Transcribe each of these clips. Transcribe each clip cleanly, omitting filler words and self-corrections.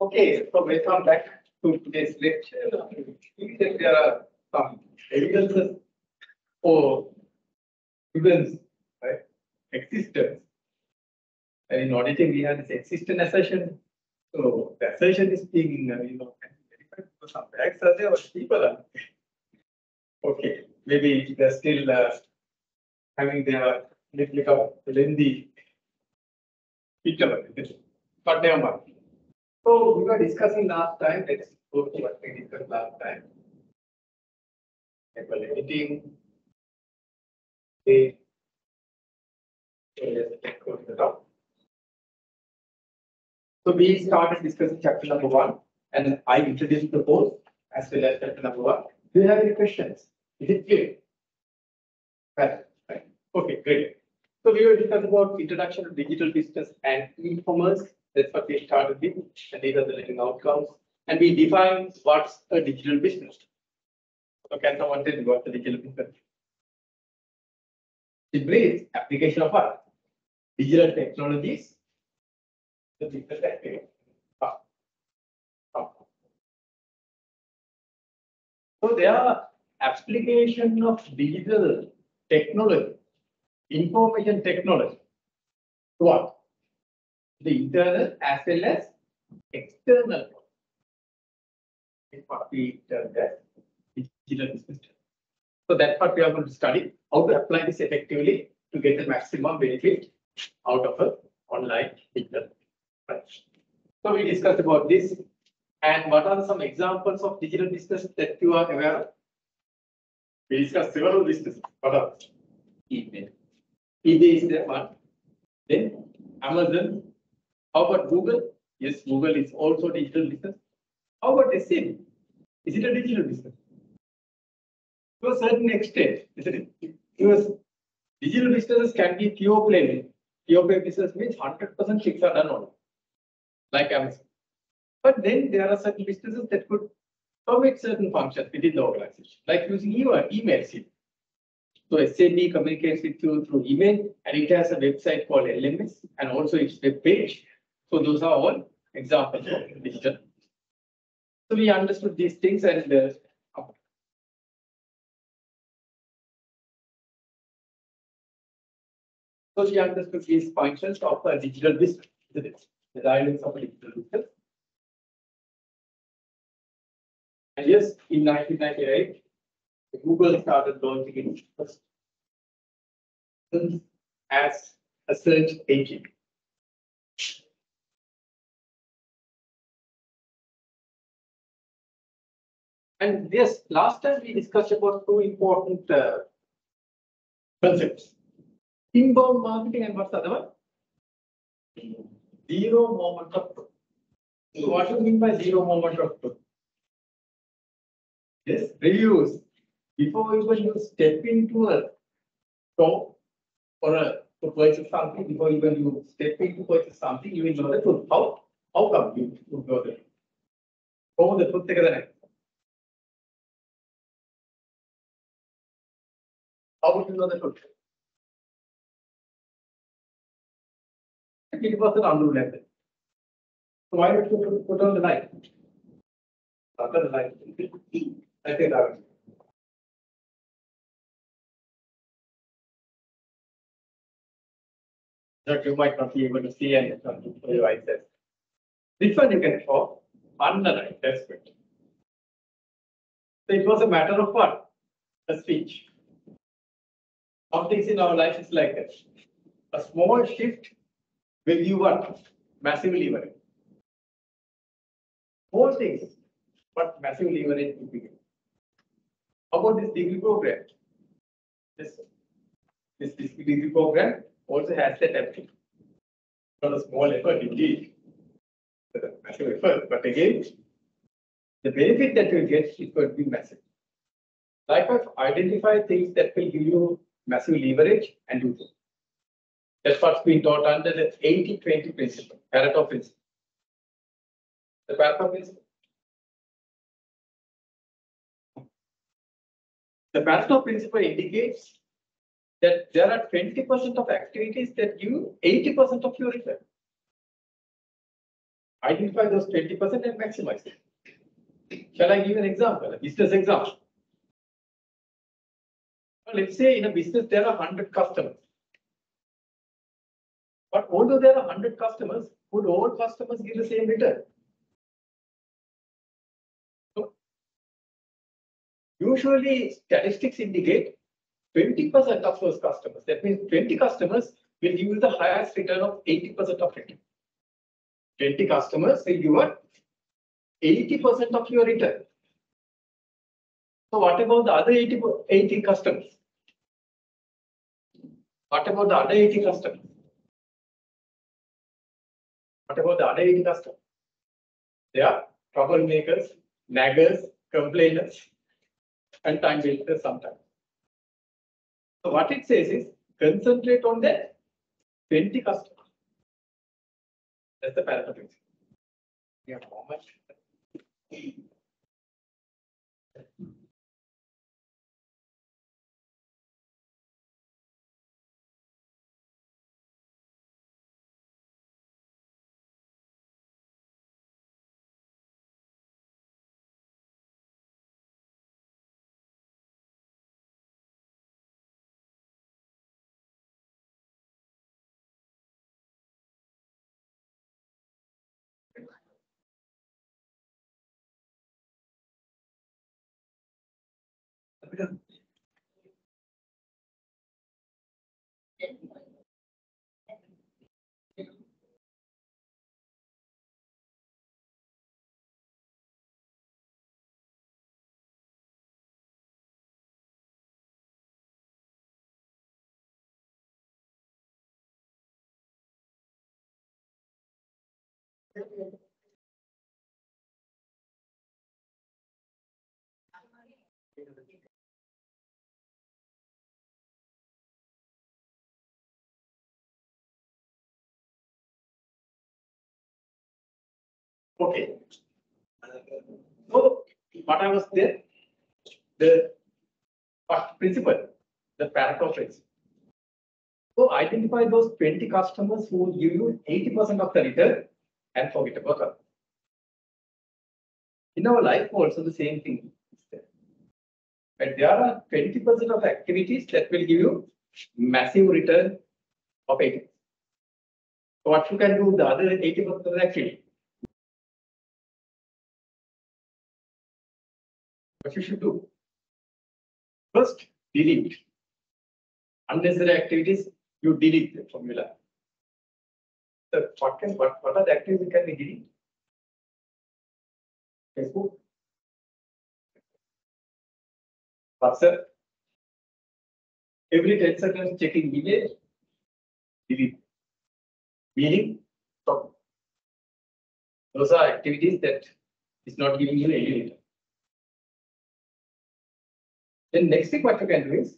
Okay, so welcome back to today's lecture. There are some evidences for students, right? Existence. And in auditing, we have this existence assertion. So the assertion is being, verified because some facts are there, but people are. Okay, maybe they're still having their little bit of lengthy picture, but never mind. So we were discussing last time. Let's go to what we discussed last time. Table editing. Okay. So let's go to the top. So we started discussing chapter number 1, and I introduced the course as well as chapter number 1. Do you have any questions? Is it clear? Right. Okay, great. So we were discussing about introduction to digital business and e-commerce. That's what we started with, and these are the learning outcomes. And we defined what's a digital business. So can someone tell me what's a digital business? Simply, it's application of what? Digital technologies. The business activity. So there are application of digital technology, information technology. To what? The internal as well as external. Is what we term as digital business. So that's what we are going to study, how to apply this effectively to get the maximum benefit out of an online digital. So we discussed about this, and what are some examples of digital business that you are aware of? We discussed several businesses. What are eBay? eBay is the one. Then Amazon. How about Google? Yes, Google is also digital business. How about SAP? Is it a digital business? To a certain extent, isn't it? Because digital businesses can be pure play. Pure play business means 100% things are done on, like Amazon. But then there are certain businesses that could permit certain functions within the organization, like using email. So SAP communicates with you through email, and it has a website called LMS, and also its web page. So those are all examples of digital. So we understood these things, and so we understood these functions of a digital business, isn't it? The dynamics of a digital business. And yes, in 1998, Google started launching its first as a search engine. And yes, last time we discussed about two important concepts. Inbound marketing and what's the other one? Zero moment of truth. So what do you mean by zero moment of truth? Yes, reviews. Before even you step into a store or to purchase something, before even you step into purchase something, you will know the truth. How come you know the truth? How the truth together? How would you know the truth? It was an unknown level. So why would you put on the light? After the light, I think that. That you might not be able to see and your devices. This one you can show on the right. That's good. So it was a matter of what? A speech. Some things in our life is like this. A small shift will give what? Massive leverage. More things, but massive leverage will be. How about this degree program? This degree program also has that effort. Not a small effort indeed. Massive effort, but again, the benefit that you get is going to be massive. Likewise, identify things that will give you massive leverage and do so. That's what's been taught under the 80-20 principle, Pareto principle. The Pareto principle. The Pareto principle indicates that there are 20% of activities that give 80% of your return. identify those 20% and maximize it. Shall I give an example, a business example? Let's say in a business there are 100 customers. But although there are 100 customers, would all customers give the same return? So, usually statistics indicate 20% of those customers. That means 20 customers will give you the highest return of 80% of it. 20 customers will give you 80% of your return. So what about the other 80 customers? What about the other 80 customers? What about the other 80 customers? They are troublemakers, naggers, complainers, and time wasters sometimes. So what it says is concentrate on the 20 customers. That's the Pareto principle. Yeah, how much? Okay. So what I was there, the first principle, the Pareto principle. So identify those 20 customers who will give you 80% of the return and forget about others. In our life also the same thing is there. But there are 20% of activities that will give you massive return of 80%. So what you can do the other 80% of the activity? What you should do? First, delete. Unnecessary activities, you delete them from your life. So what are the activities can be deleted? Facebook, WhatsApp, every 10 seconds checking email, delete. Meaning, stop. Those are activities that is not giving you any return. Then next thing what you can do is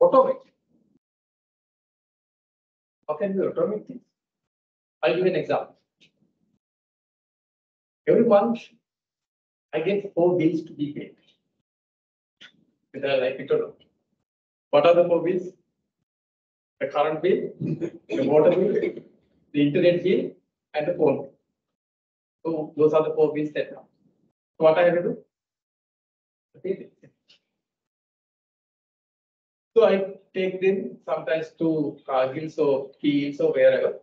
automate. How can we automate things? I'll give an example. Every month, I get 4 bills to be paid. Whether I like it or not. What are the 4 bills? The current bill, the water bill, the internet bill, and the phone bill. So those are the 4 bills that come. So what I have to do? Pay them. So I take them sometimes to Cargill, so Keels or wherever,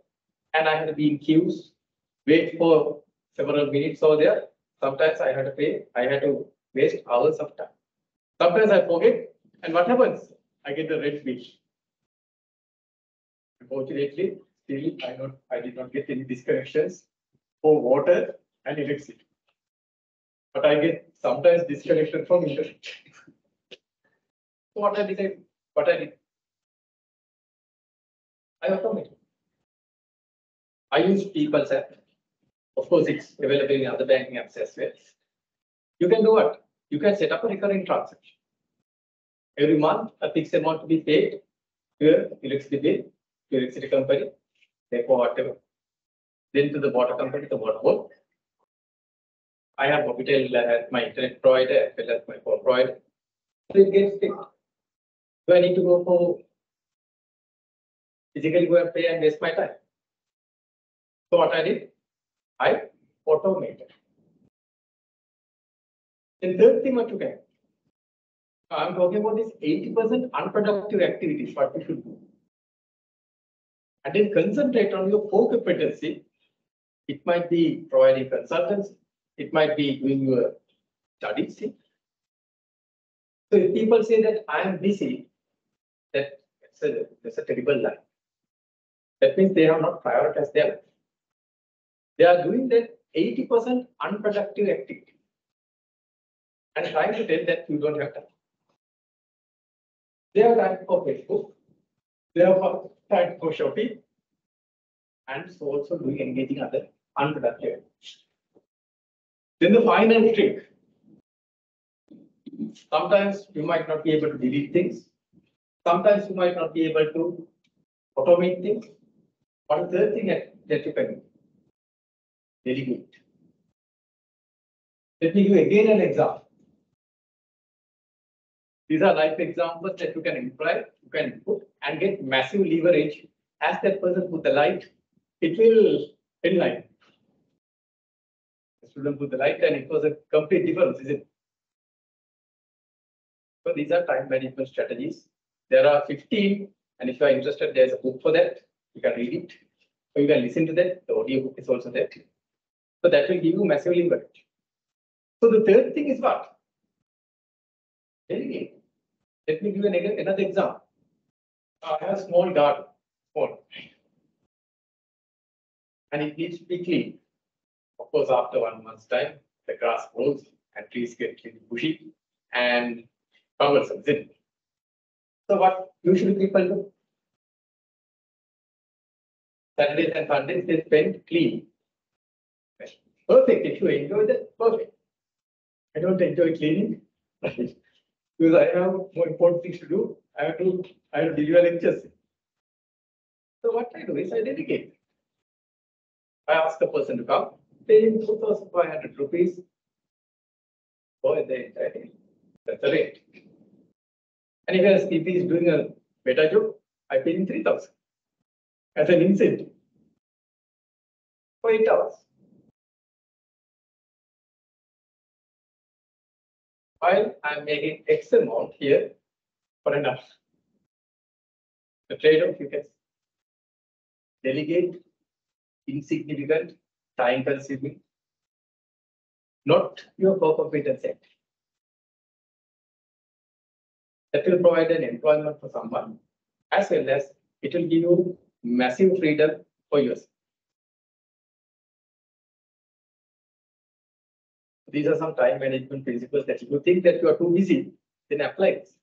and I have to be in queues, wait for several minutes over there. Sometimes I have to pay, I had to waste hours of time. Sometimes I forget, and what happens? I get the red bill. Unfortunately, still I did not get any disconnections for water and electricity. But I get sometimes disconnection from internet. So what I did? I automated. I use People's app. Of course, it's available in other banking apps as well. You can do what? You can set up a recurring transaction. Every month, a fixed amount to be paid to your electricity bill, to your electricity company, therefore whatever. Then to the water company, the water board. I have Mobitel as my internet provider as well as my phone provider. So it gets fixed. Do I need to go for physically go and pay and waste my time? So what I did, I automated. The third thing what you can, I'm talking about is 80% unproductive activities, what you should do. And then concentrate on your core competency. It might be providing consultants, it might be doing your studies. So if people say that I am busy, that's a terrible lie. That means they have not prioritized their life. They are doing that 80% unproductive activity and trying to tell that you don't have time. They have time for Facebook, they have time for shopping, and so also doing engaging other unproductive activities. Then the final trick. Sometimes you might not be able to delete things. Sometimes you might not be able to automate things. But the third thing that you can do, delegate. Let me give again an example. These are life examples that you can employ, you can put and get massive leverage. As that person put the light, it will enlighten. The student put the light and it was a complete difference, isn't it? So these are time management strategies. There are 15, and if you are interested, there's a book for that. You can read it, or you can listen to that. The audio book is also there. So that will give you massive leverage. So the third thing is what? Delegate. Let me give you another example. I have a small garden, small, and it needs to be cleaned. Of course, after 1 month's time, the grass grows and trees get really bushy and cumbersome. So what usually people do? Saturdays and Sundays they spend cleaning. Perfect. If you enjoy that, perfect. I don't enjoy cleaning because I have more important things to do. I have to deliver lectures. So what I do is I dedicate. I ask the person to come, pay him 2,500 rupees for the entire day. That's the rate. And if he is doing a better job, I pay him 3,000 as an incentive for 8 hours. While I'm making X amount here for an hour. The trade-off you can delegate, insignificant, time consuming, not your core competency. That will provide an employment for someone, as well as it will give you massive freedom for yourself. These are some time management principles that if you think that you are too busy, then apply this.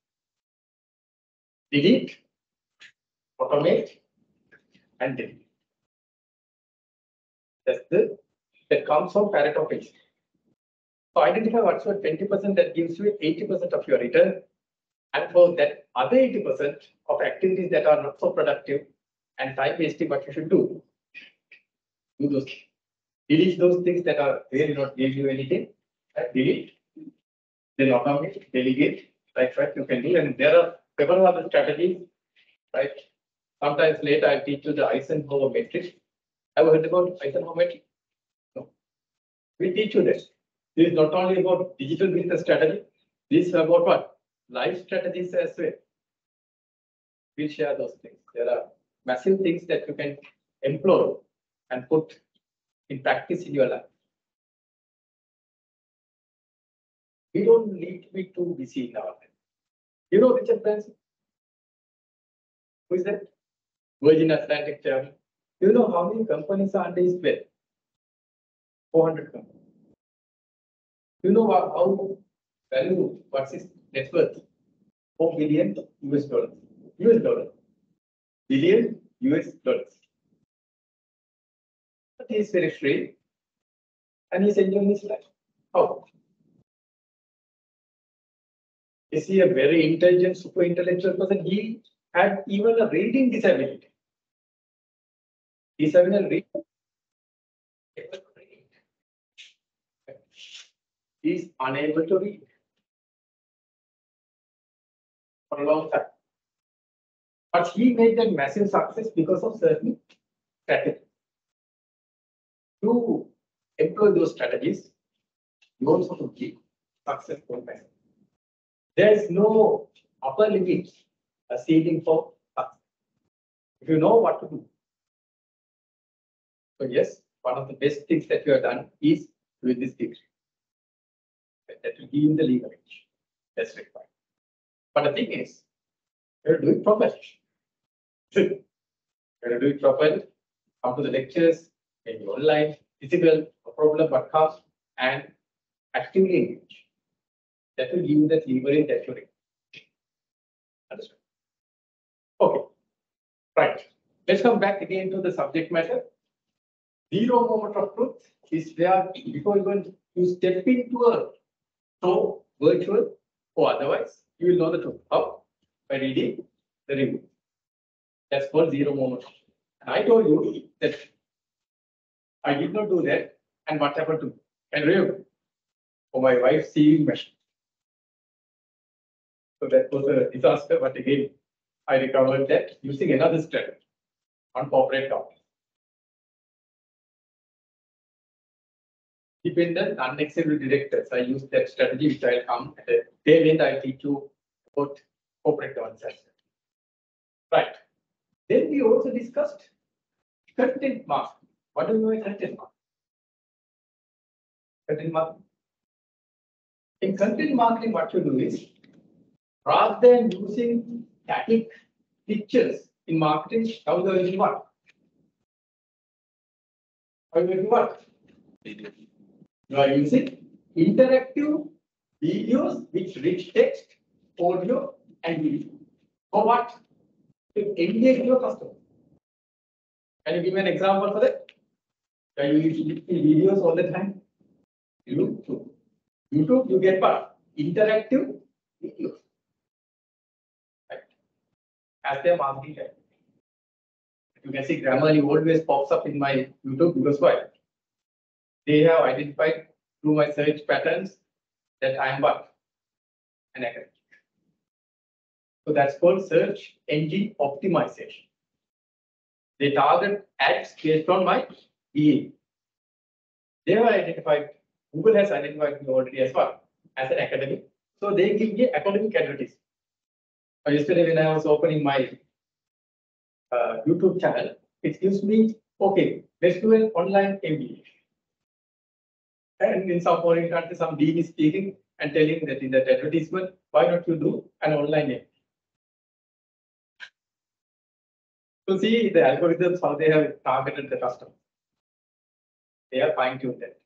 Delete, automate, and delete. That comes from Pareto principle. So identify what's your 20% that gives you 80% of your return. And for that other 80% of activities that are not so productive and time wasting, what you should do those things. Delete those things that are really not giving you anything. Right? Delete, then automate, delegate, right? You can do, and there are several other strategies, right? Sometimes later I'll teach you the Eisenhower matrix. Have you heard about Eisenhower matrix? No. We teach you this. This is not only about digital business strategy. This is about what? Life strategies as well. We'll share those things. There are massive things that you can employ and put in practice in your life. We don't need to be too busy in our life. You know Richard Branson? Who is that? Virgin Atlantic Chairman. You know how many companies are under his belt? 400 companies. You know how value, what's his net worth? 4 billion US dollars. US dollars. Billion US dollars. But he is very free and he's enjoying his life. How? Is he a very intelligent, super intellectual person? He had even a reading disability. He's having a reading. He's unable to read for a long time. But he made that massive success because of certain strategies. To employ those strategies, you also to keep successful. There is no upper limit, a ceiling for success. If you know what to do. So yes, one of the best things that you have done is with this degree. That will give you the legal edge. That's required. But the thing is, you have to do it properly. You have to do it properly. Come to the lectures, maybe online, physical, no problem, but come and actively engage. That will give you that leverage that you require. Understood? Okay. Right. Let's come back again to the subject matter. Zero moment of truth is where before you step into a show, virtual or otherwise, you will know the truth. How? By reading the review. That's called zero moment. And I told you that I did not do that. And what happened to me? And review for my wife's sewing machine. So that was a disaster. But again, I recovered that using another strategy on corporate companies. Dependent, unexecutive directors. I use that strategy, which I'll come at the tail end. I'll teach you about corporate governance. Right. Then we also discussed content marketing. What do you mean by content marketing? Content marketing. In content marketing, what you do is, rather than using static pictures in marketing, how do you what? How do you what? You are using interactive videos with rich text, audio, and video. For what? To engage your customer. Can you give me an example for that? Are you using videos all the time? YouTube. YouTube, you get what? Interactive videos. Right. As their marketing type. You can see Grammarly always pops up in my YouTube because why? They have identified through my search patterns that I am what? An academic. So that's called search engine optimization. They target ads based on my behavior. They have identified, Google has identified me already as well as an academic. So they give me academic advertising. Yesterday when I was opening my YouTube channel, it gives me, okay, let's do an online MBA. And in some foreign country, some dean is speaking and telling that in that advertisement, why not you do an online MBA? So see the algorithms, how they have targeted the customer. They are fine-tuned that.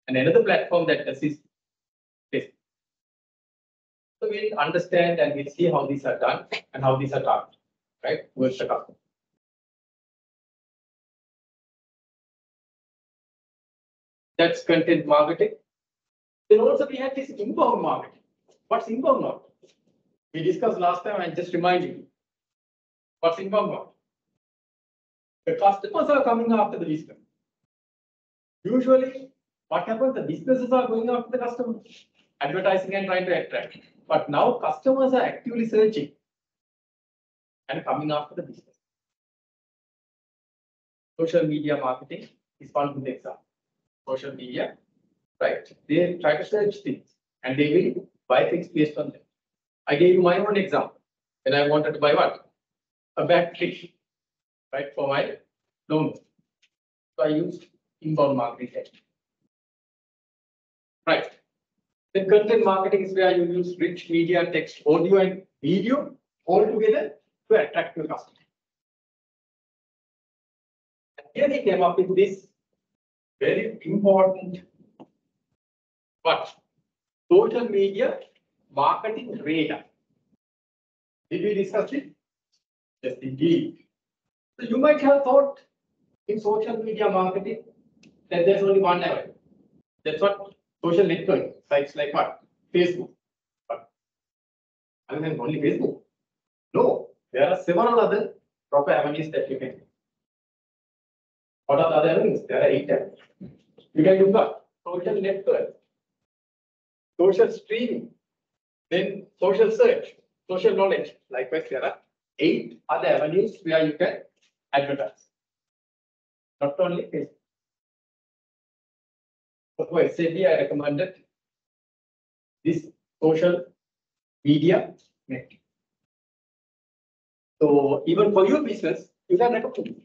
And another platform that does is Facebook. So we'll understand and we'll see how these are done and how these are targeted, right, towards the customer. That's content marketing. Then also we have this inbound marketing. What's inbound marketing? We discussed last time, and just reminding you. What's inbound marketing? The customers are coming after the business. Usually, what happens? The businesses are going after the customers, advertising and trying to attract. But now customers are actively searching and coming after the business. Social media marketing is one good example. Social media, right? They try to search things and they will buy things based on them. I gave you my own example. When I wanted to buy what? A battery, right, for my loan. So I used inbound marketing technique. Right. Then content marketing is where you use rich media, text, audio, and video all together to attract your customer. And here they came up with this very important what? Social media marketing radar. Did we discuss it? Yes, indeed. So you might have thought in social media marketing that there's only one level. That's what social network sites like what? Facebook. But other than only Facebook? No, there are several other proper avenues that you can. What are the other avenues? There are 8 avenues. You can do what? Social network, social streaming, then social search, social knowledge. Likewise, there are 8 other avenues where you can advertise. Not only Facebook. For SAP, I recommended this social media network. So even for your business, you can recommend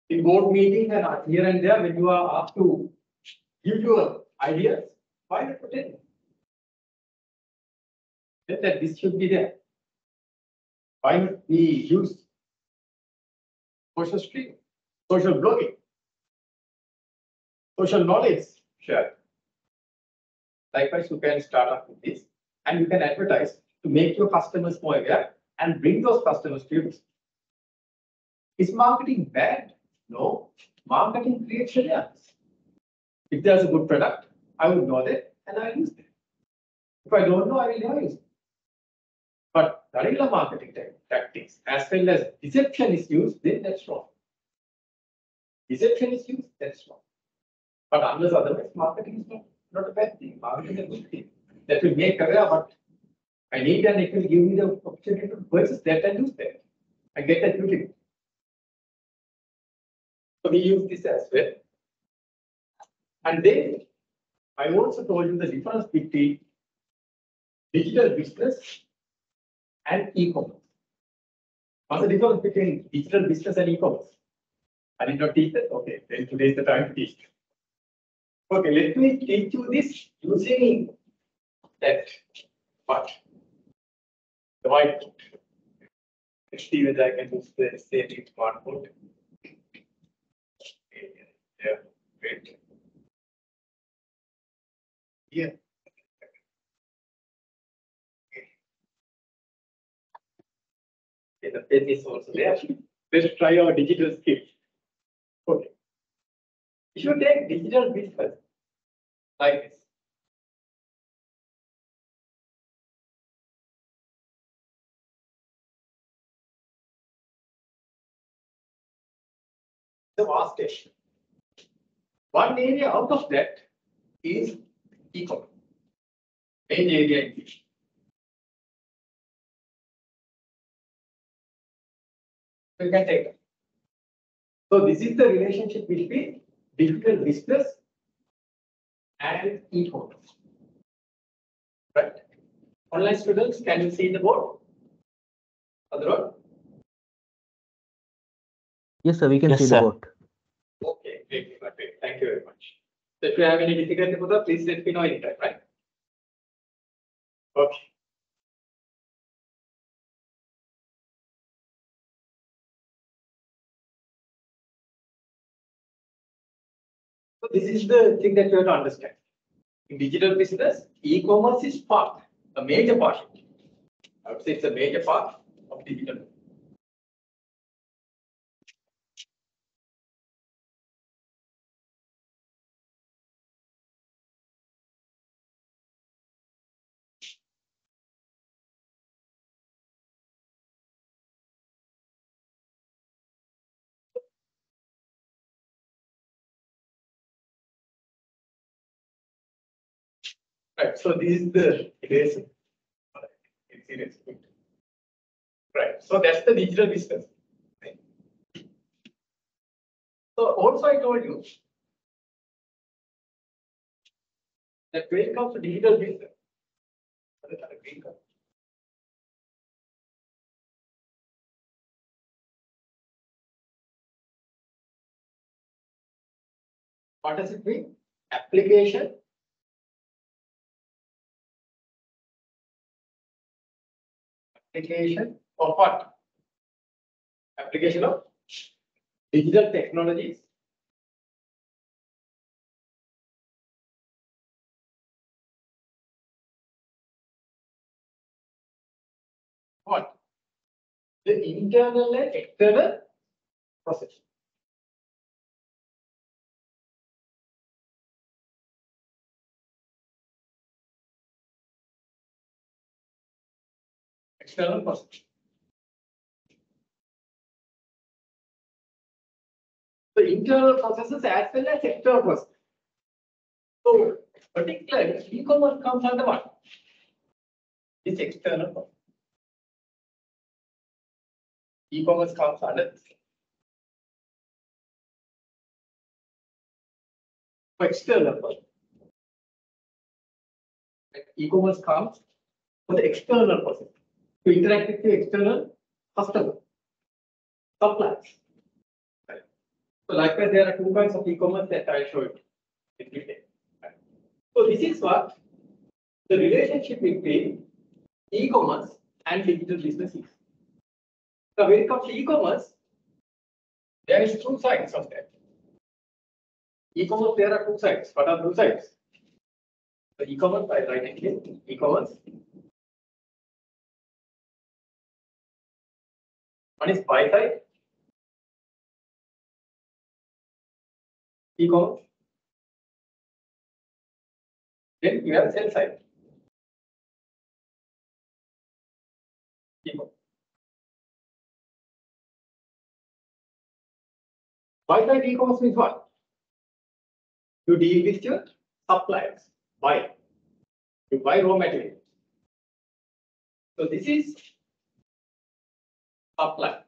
in board meetings and here and there when you are asked to give your ideas, why not put it? That this should be there. Why not we use social streaming, social blogging, social knowledge share? Likewise, you can start up with this and you can advertise to make your customers more aware and bring those customers to you. Is marketing bad? No. Marketing creates awareness. If there's a good product, I would know that and I'll use it. If I don't know, I will never use it. But guerrilla marketing tactics, as well as deception is used, then that's wrong. Deception is used, that's wrong. But unless otherwise, marketing is not a bad thing. Marketing is a good thing. That will make aware what I need and it will give me the opportunity to purchase that and use that. I get that utility. So we use this as well. And then I also told you the difference between digital business and e-commerce. What's the difference between digital business and e-commerce? I did not teach that? Okay, then today is the time to teach. Okay, let me teach you this using that part. The whiteboard. Let's see whether I can use the same smartboard. Yeah, great. Yeah. Okay, the pen is also there. Let's try our digital skills. Okay. If you take digital business like this. The vast station. One area out of that is e-commerce. Main area in which. You can take it. So this is the relationship between digital business and e-commerce. Right? Online students, can you see the board? Other one? Yes, sir, we can see the board. Okay, great. Thank you very much. So if you have any difficulty with that, please let me know anytime, right? Okay. So this is the thing that you have to understand. In digital business, e-commerce is part, a major part. I would say it's a major part of digital. Right, so this is the basic. Right, so that's the digital business. Right. So also I told you that when it comes to digital business, what does it mean? Application. Application of what? Application of digital technologies. What? The internal and external process. External process. The internal processes as well as external processes. So, particularly e-commerce comes under what? This external process. E-commerce comes under this. For external process. e-commerce comes for the external process to interact with the external customer, suppliers. Right. So likewise, there are two kinds of e-commerce that I'll show you in detail. Right. So this is what the relationship between e-commerce and digital business is. So when it comes to e-commerce, there is two sides of that. E-commerce, there are two sides. What are two sides? The e-commerce, I write it here, e-commerce. One is buy side, e-commerce. Then you have sell side, e-commerce. Buy side e-commerce means what? You deal with your suppliers, buy. You buy raw material. So this is supply.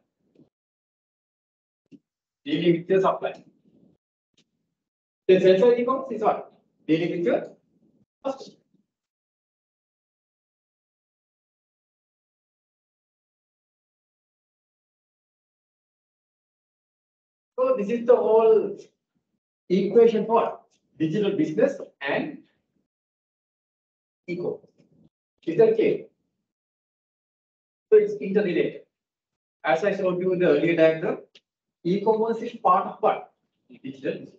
Dealing with your supply. The sell side e-commerce is what? Dealing with your customer. So this is the whole equation for digital business and e-commerce. Is that clear? So it's interrelated. As I showed you in the earlier diagram, e-commerce is part of what? Digital business.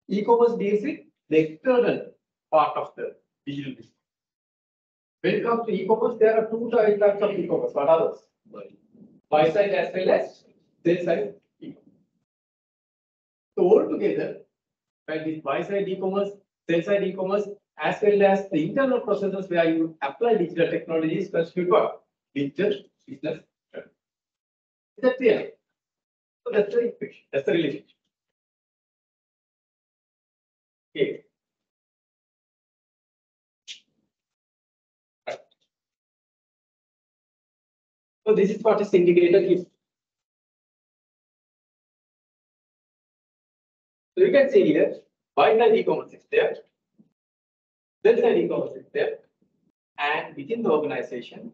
E-commerce deals with the external part of the digital business. When it comes to e-commerce, there are two types of e-commerce. What are those? Buy side as well as sell side e-commerce. So altogether, when this buy side e-commerce, sell side e-commerce, as well as the internal processes where you apply digital technologies, constitute what? Digital business. Is that clear? So that's the equation. That's the relationship. Okay. Right. So this is what is indicated here. So you can see here, buy side e-commerce is there, sell side e-commerce is there, and within the organization,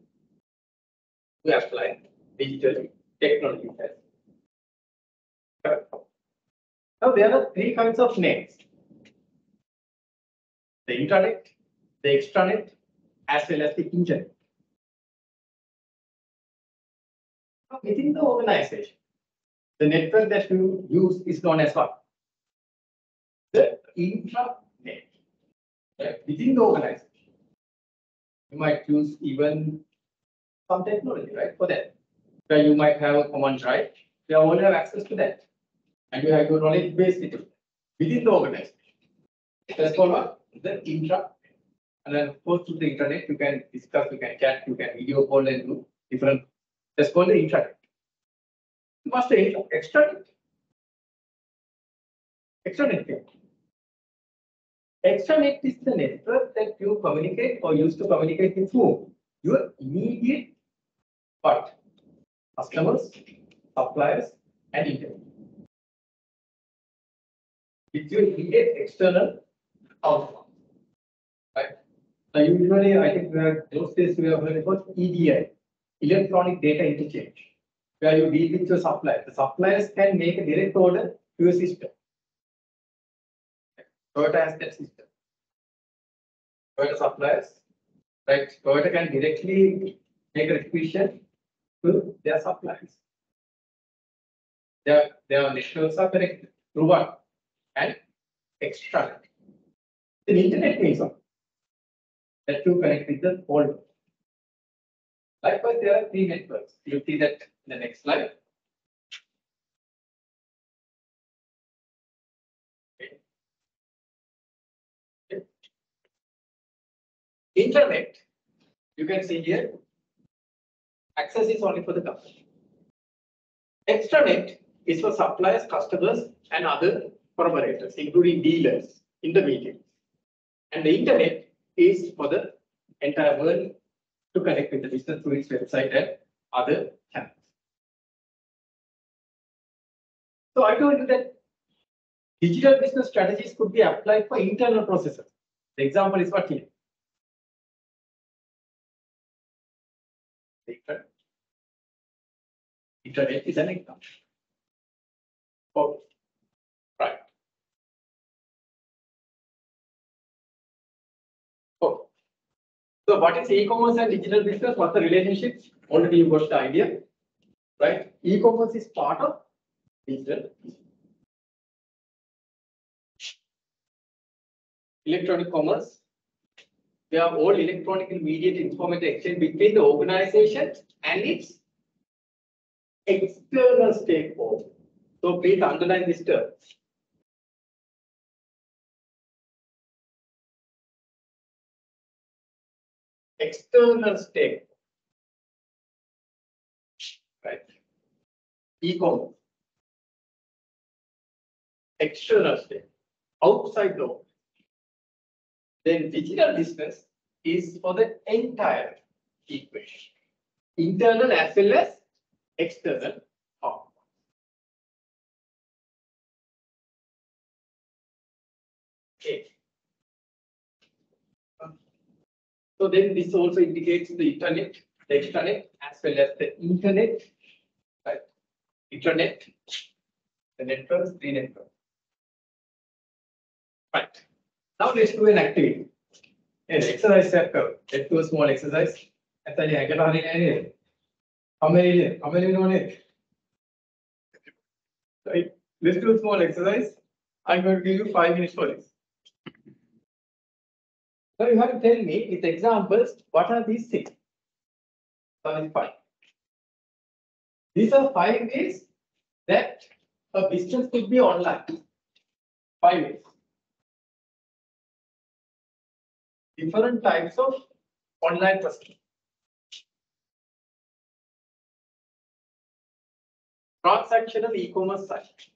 we apply digital technology. Now there are three kinds of nets: the intranet, the extranet, as well as the internet. Now within the organization, the network that you use is known as what? The intranet. Right? Within the organization, you might use even some technology, right, for that. Where you might have a common drive, you all have access to that, and you have your knowledge base within the organization. That's called what? The intranet. And then, of course, through the internet, you can discuss, you can chat, you can video call and do different. That's called the intranet. What's the extranet? Extranet. Extranet is the network that you communicate or use to communicate with whom? Your immediate what? Customers, suppliers, and internet. It's your immediate external outcome. Right? Now, usually, I think those days we have heard about EDI, electronic data interchange, where you deal with your suppliers. The suppliers can make a direct order to your system. Toyota has that system. Toyota suppliers, right? Toyota can directly make a requisition to their suppliers. Their networks are connected through what? And extranet. The internet means what? That you connect with the whole world. Likewise, there are three networks. You'll see that in the next slide. Okay. Internet, you can see here, access is only for the company. Extranet is for suppliers, customers, and other collaborators, including dealers, intermediaries. And the internet is for the entire world to connect with the business through its website and other channels. So I told you that digital business strategies could be applied for internal processes. The example is what here? Internet is an example. Okay. Right. Okay. So what is e-commerce and digital business? What's the relationship? Already you got the idea, right? E-commerce is part of digital. Electronic commerce. They are all electronically mediated information exchange between the organization and its external stakeholders. So please underline this term. External stake, right? E-commerce, external stake, outside the world. Then digital business is for the entire equation, internal as well as external. Okay. So then this also indicates the internet, the extranet, as well as the internet, right? Internet, the networks, the network. Right. Now let's do an activity. An exercise chapter. Let's do a small exercise. How many right? Let's do a small exercise. I'm going to give you 5 minutes for this. Now you have to tell me with examples, what are these things? That is 5. These are 5 ways that a business could be online. 5 ways. Different types of online customers. Transactional e-commerce site.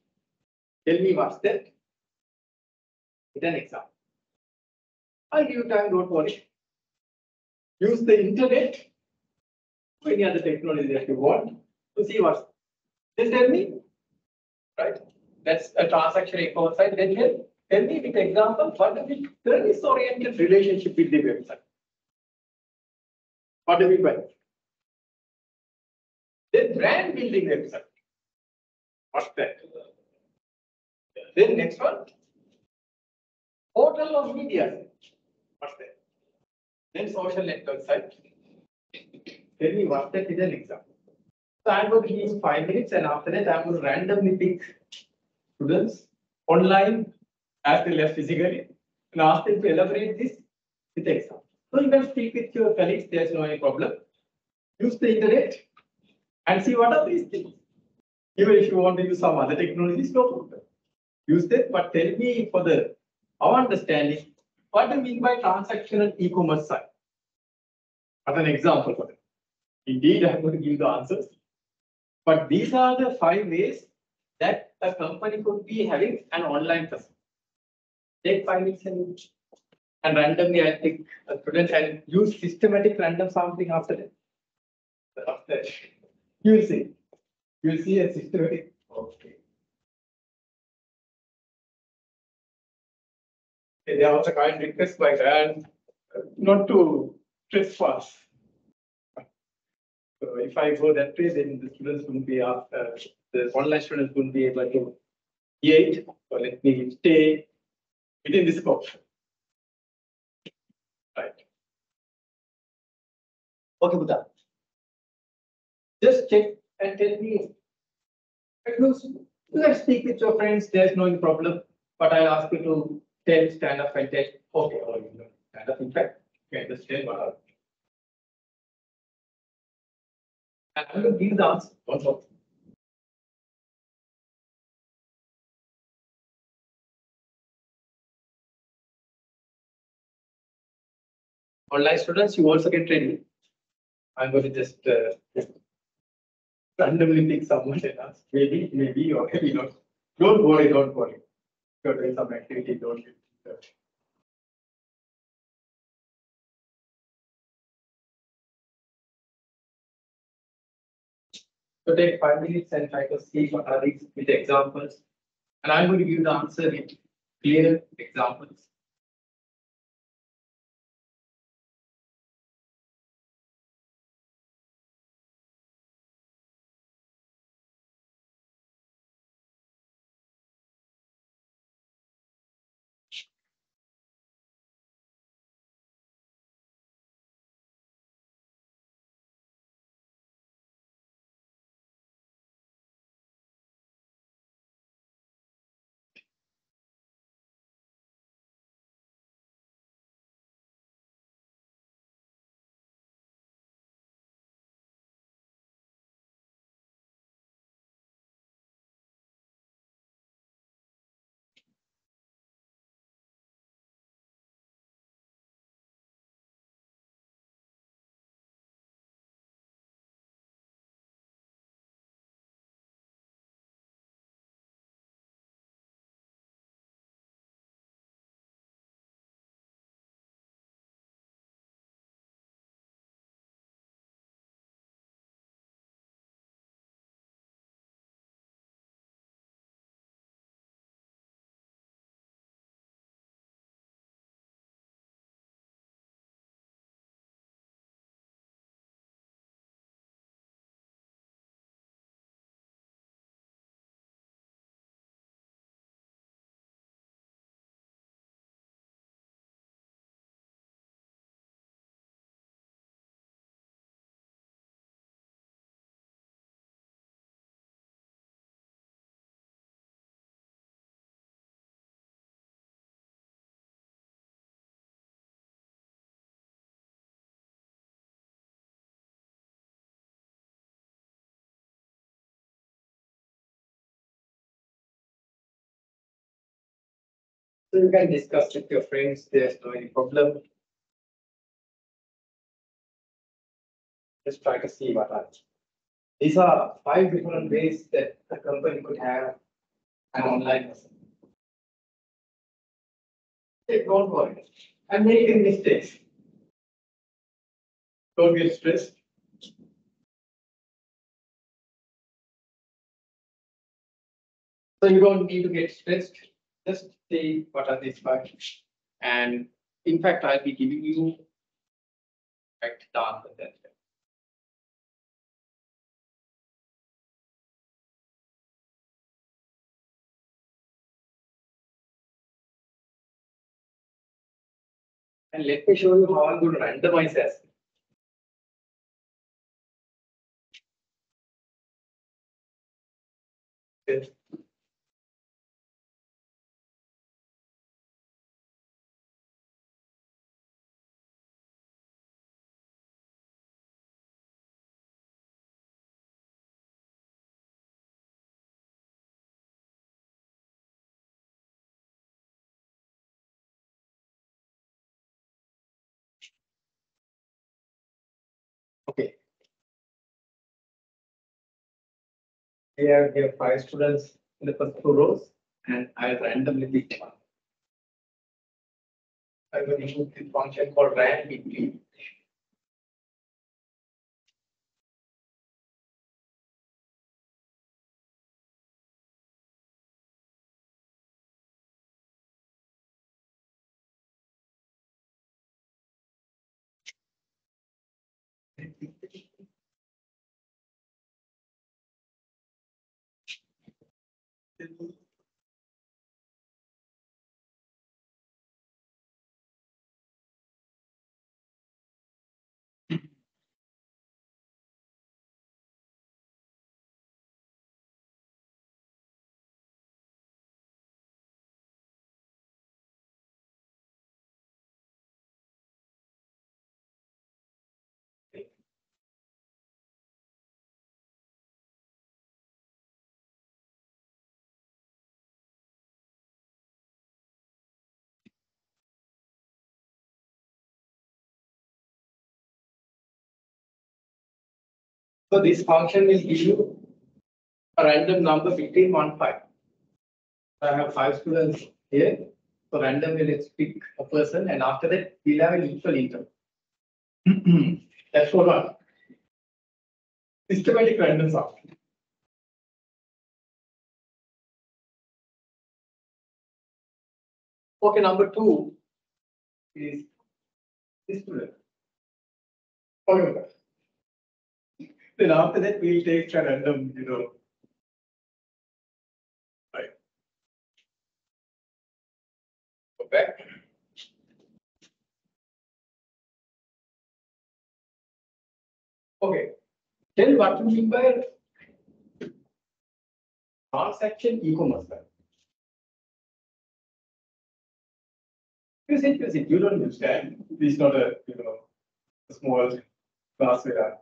Tell me what's that? With an example. I'll give you time, don't worry. Use the internet or any other technology that you want to see what's. Just tell me, right? That's a transactional e-commerce site. Then tell me with example, what is the service-oriented relationship with the website? What do we mean by that? Then brand building website. What's that? Then next one, portal of media. What's that? Then social network site. Tell me what that is an example. So I'm going to use 5 minutes, and after that I'm going to randomly pick students online as well as physically and ask them to elaborate this with example. So you can speak with your colleagues, there's no any problem. Use the internet and see what are these things. Even if you want to use some other technologies, no problem. Use them, but tell me for our understanding, what do you mean by transactional e-commerce site? As an example for that. Indeed, I'm going to give the answers. But these are the 5 ways that a company could be having an online customer. Take 5 minutes and randomly I pick a student and use systematic random sampling after that. After that, you will see. You will see a systematic. Okay. There was a kind request by Dan not to trespass. So if I go that way, then the students wouldn't be the online students wouldn't be able to hear it. So let me stay within this scope. Right. Okay, Buddha. Just check and tell me. Let's speak with your friends. There's no problem. But I'll ask you to stand up and tell. Okay, or you know, stand up. In fact, you can just tell what are. And I'm going to give the answer. One more. Online students, you also get training. I'm going to just randomly pick someone and ask. Maybe, or maybe not. Don't worry, don't worry. You're doing some activity, don't you? So take 5 minutes and try to see what are these with examples. And I'm going to give the answer with clear examples. So you can discuss with your friends. There's no any problem. Just try to see what are. These are 5 different ways that a company could have an online person. Don't worry. I'm making mistakes. Don't get stressed. So you don't need to get stressed. Just see what are these 5. And in fact, I'll be giving you correct answer that. And let me show you how I'm going to randomize this. Okay. Okay. Here we have 5 students in the first 2 rows, and I randomly pick one. I will use the function called ranPick. So this function will give you a random number between 1 and 5. So I have 5 students here. So randomly let's pick a person, and after that we'll have an equal interval. That's what systematic random sampling. Okay, number 2 is this student. Okay. Then after that we'll take a random, right. Go back. Okay. Tell what you mean by transaction e-commerce. Use it. You don't understand. This is not a a small class with a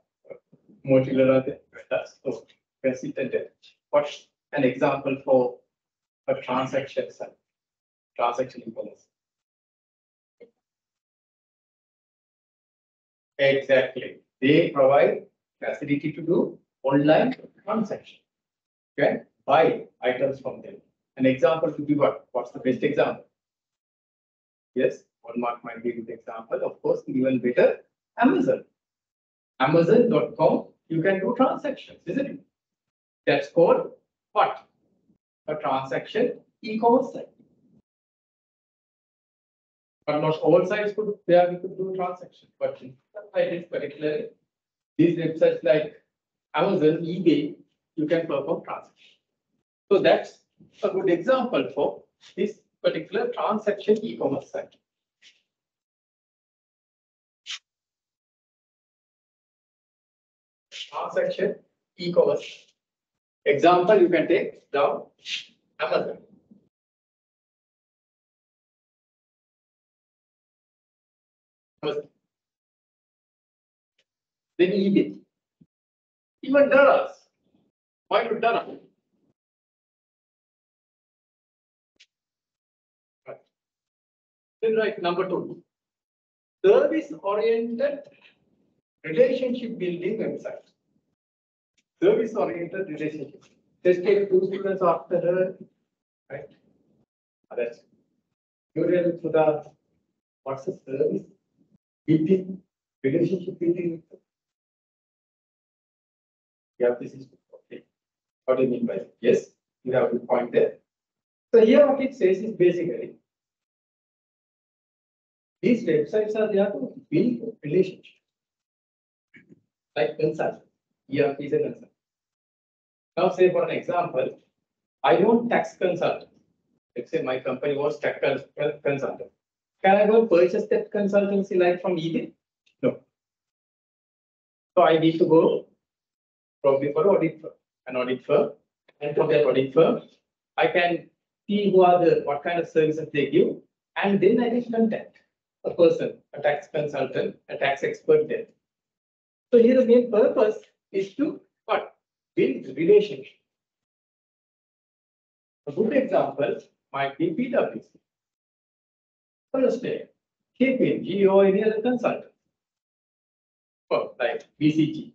modular. That's so consistent. What's an example for a transaction e-commerce? Exactly. They provide facility to do online transaction. Okay, buy items from them. An example could be what? What's the best example? Yes, Walmart might be a good example. Of course, even better, Amazon. Amazon.com, you can do transactions, isn't it? That's called what? A transaction e-commerce site. But not all sites could there we could do transactions. But in some sites, particularly these websites like Amazon, eBay, you can perform transactions. So that's a good example for this particular transaction e-commerce site. Transaction e-commerce. Example you can take down Amazon. Then eBay. Even dollars. Why not dollar? Then right, number 2. Service-oriented relationship building website. Service-oriented relationship. Just take 2 students after her, right? That's curious to the what's the service building relationship building. Yeah, this is okay. What do you mean by it? Yes, you have a point there. So here what it says is basically these websites are there to build relationships. Like consult. ERP is a consult. Now say for an example, I want tax consultant. Let's say my company was tax consultant. Can I go purchase that consultancy like from eBay? No. So I need to go probably for an audit firm. And from that audit firm, I can see what kind of services they give, and then I can contact a person, a tax consultant, a tax expert there. So here the main purpose is to what? Build relationship. A good example might be PwC. First day, KPMG or any other consultant. Well, like BCG,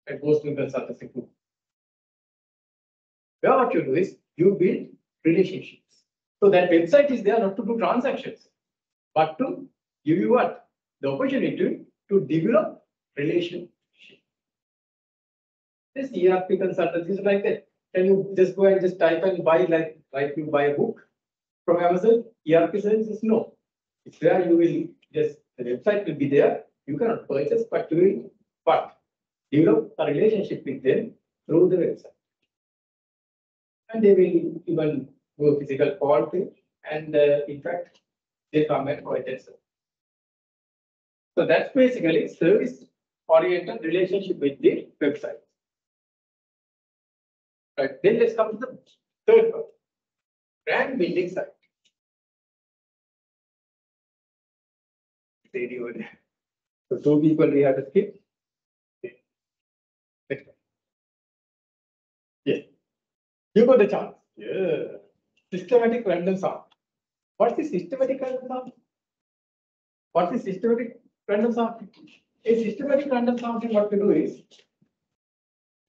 and Boston Consultancy Group. Where what you do is you build relationships. So that website is there not to do transactions, but to give you what? The opportunity to develop relationship. This ERP consultancy is like that. Can you just go and just type and buy like you buy a book from Amazon? ERP services? No. It's where you will just the website will be there. You cannot purchase, but you will what? Develop a relationship with them through the website. And they will even go physical call to you, and in fact, they come and provide their service. So that's basically service-oriented relationship with the website. Right. Then let's come to the third one, brand building site. So 2 people we have to skip. Next one. Yes. You got the chance. Yeah. Systematic random sample. What's the systematic random sample? What's the systematic random sampling? A systematic random sampling, what we do is,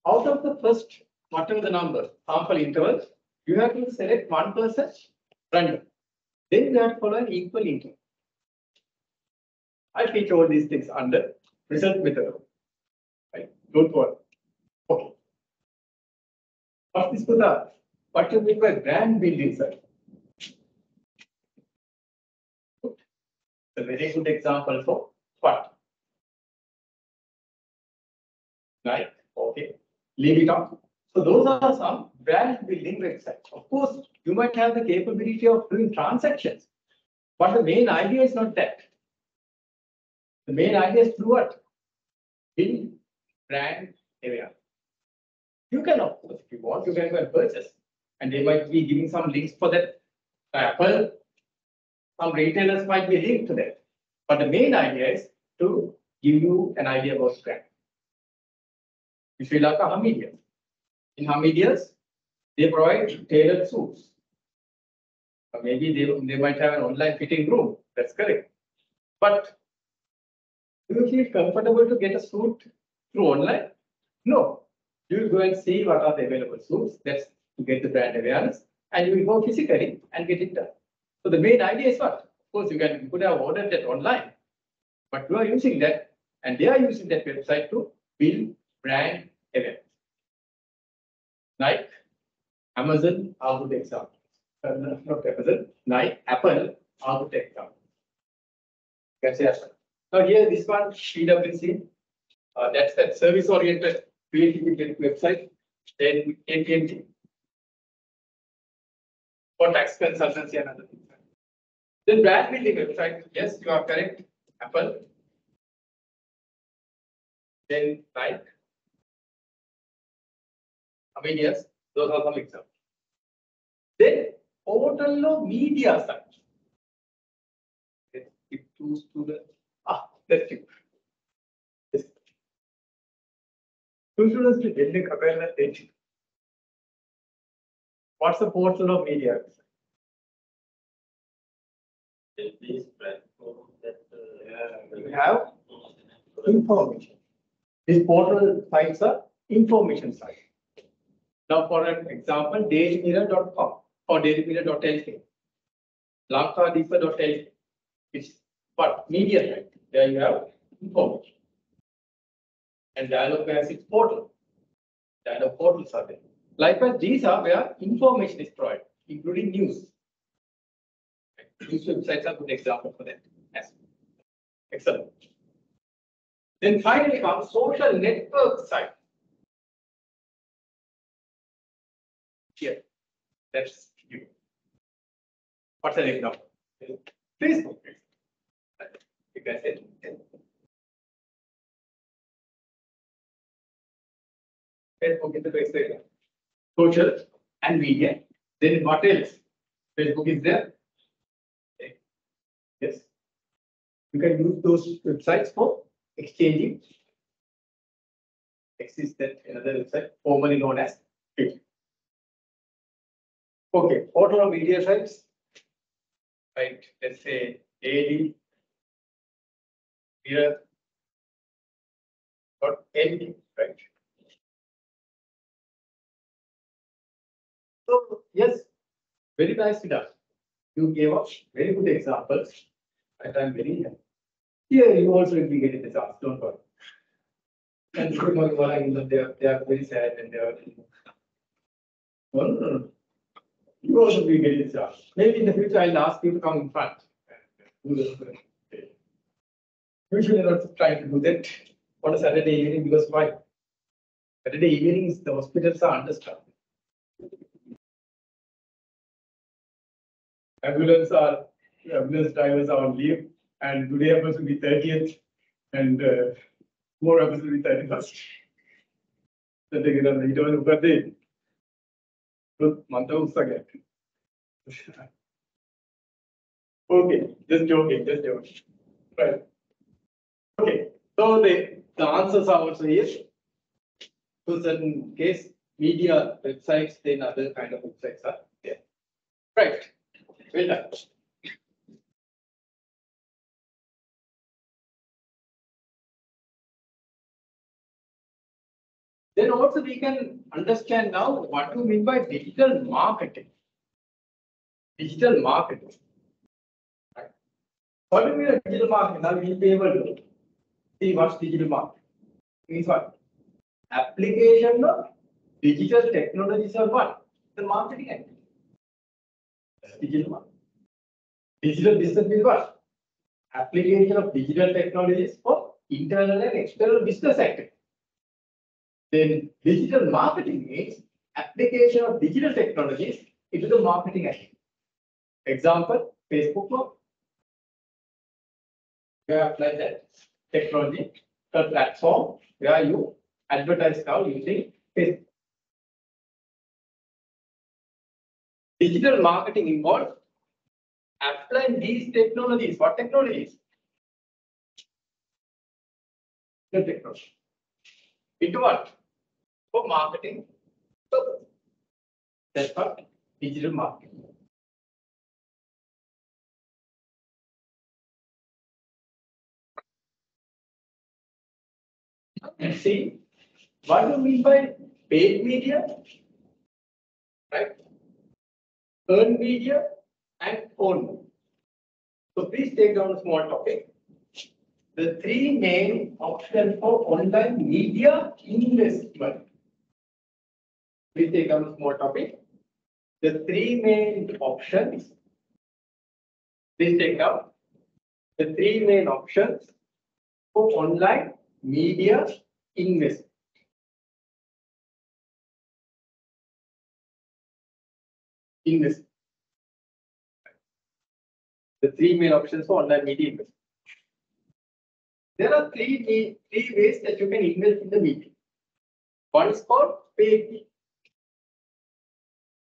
out of the first, whatever the number, sample intervals, you have to select 1% random. Then you have to follow an equal interval. I teach all these things under result method. Right? Don't worry. Okay. What's this for that? What you mean by brand building site? A very good example for what? Right? Okay. Leave it out. So those are some brand building websites. Of course, you might have the capability of doing transactions, but the main idea is not that. The main idea is to do what? Build brand area. You can, of course, if you want, you can go and purchase, and they might be giving some links for that. Apple, some retailers might be linked to that. But the main idea is to give you an idea about brand. In Sri Lanka, Hamidias. In Hamidias, they provide tailored suits. Or maybe they might have an online fitting room. That's correct. But do you feel comfortable to get a suit through online? No. You will go and see what are the available suits. That's to get the brand awareness. And you will go physically and get it done. So the main idea is what? Of course, you could have ordered that online, but you are using that, and they are using that website to build brand awareness. Like Amazon are good examples. Not Amazon, Nike, Apple are good examples. You can say Apple. Now here, this one, PwC, that's that service-oriented creativity website. Then AT&T for tax consultancy and other things. Then brand building website, yes, you are correct. Apple. Then Nike. I mean, yes, those are some examples. Then total media site. Let's give 2 students. Let's give. Yes. 2 students to build a compare the What's the portal of media? These platforms that we have information. These portal sites are information sites. Now, for an example, dailymirror.com or dailymirror.lk, Lanka.lk, it's what media site. There you have information. And dialog has its portal. Dialog portals are there. Likewise, these are where information is provided, including news. News websites are a good example for that. Yes. Excellent. Then finally comes social network site. Here, that's you. What's an example? Facebook. You can say Facebook is the best area. Social and media. Then what else? Facebook is there. Yes. You can use those websites for exchanging. Existed another website formerly known as Twitter. Okay, portal of media sites. Right, let's say AD mirror or anything, right? So yes, very nicely done. You gave us very good examples, and I'm very happy. Here you also will be getting the chance, don't worry. And they are very sad and they are. No. You also be getting the chance. Maybe in the future I'll ask you to come in front. Usually not trying to do that on a Saturday evening because why? Saturday evenings the hospitals are understaffed. Ambulance drivers are on leave, and today happens to be 30th, and more happens to be 31st. So they get on the interval of the month of Sagat. Okay, just joking. Right. Okay, so the answers are also here. To certain case, media websites, then other kind of websites are there. Right. Well done. Then also we can understand now what you mean by digital marketing. Digital marketing. Right. What do you mean by digital marketing? Now we will be able to see what's digital marketing. Means what? Application of digital technologies are what? The marketing activity. Digital marketing. Digital business is what? Application of digital technologies for internal and external business activity. Then digital marketing means application of digital technologies into the marketing activity. Example, Facebook work. We apply that technology, the platform where you advertise now using Facebook. Digital marketing involves applying these technologies. What technologies? The technology. Into what? For marketing purpose. That's what digital marketing. See, what do you mean by paid media? Right? Earned media and owned. So please take down a small topic. The three main options for online media investment. Please take down a small topic. The three main options. Please take down the three main options for online media investment. The three main options for online media investment. There are three ways that you can invest in the media. One is called paid media.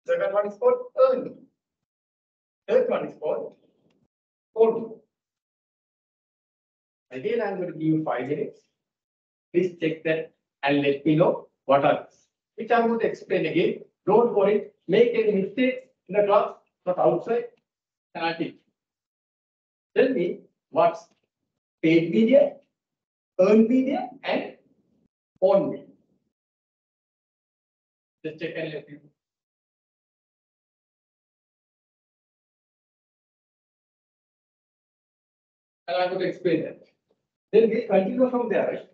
Second one is called earned media. Third one is called owned media. Again, I'm going to give you 5 minutes. Please check that and let me know what are these, which I'm going to explain again. Don't worry, make any mistakes in the class, but outside, and I teach. Tell me what's paid media, earned media, and owned media. Just check and let me know. And I'm going to explain that. Then we continue from there, right?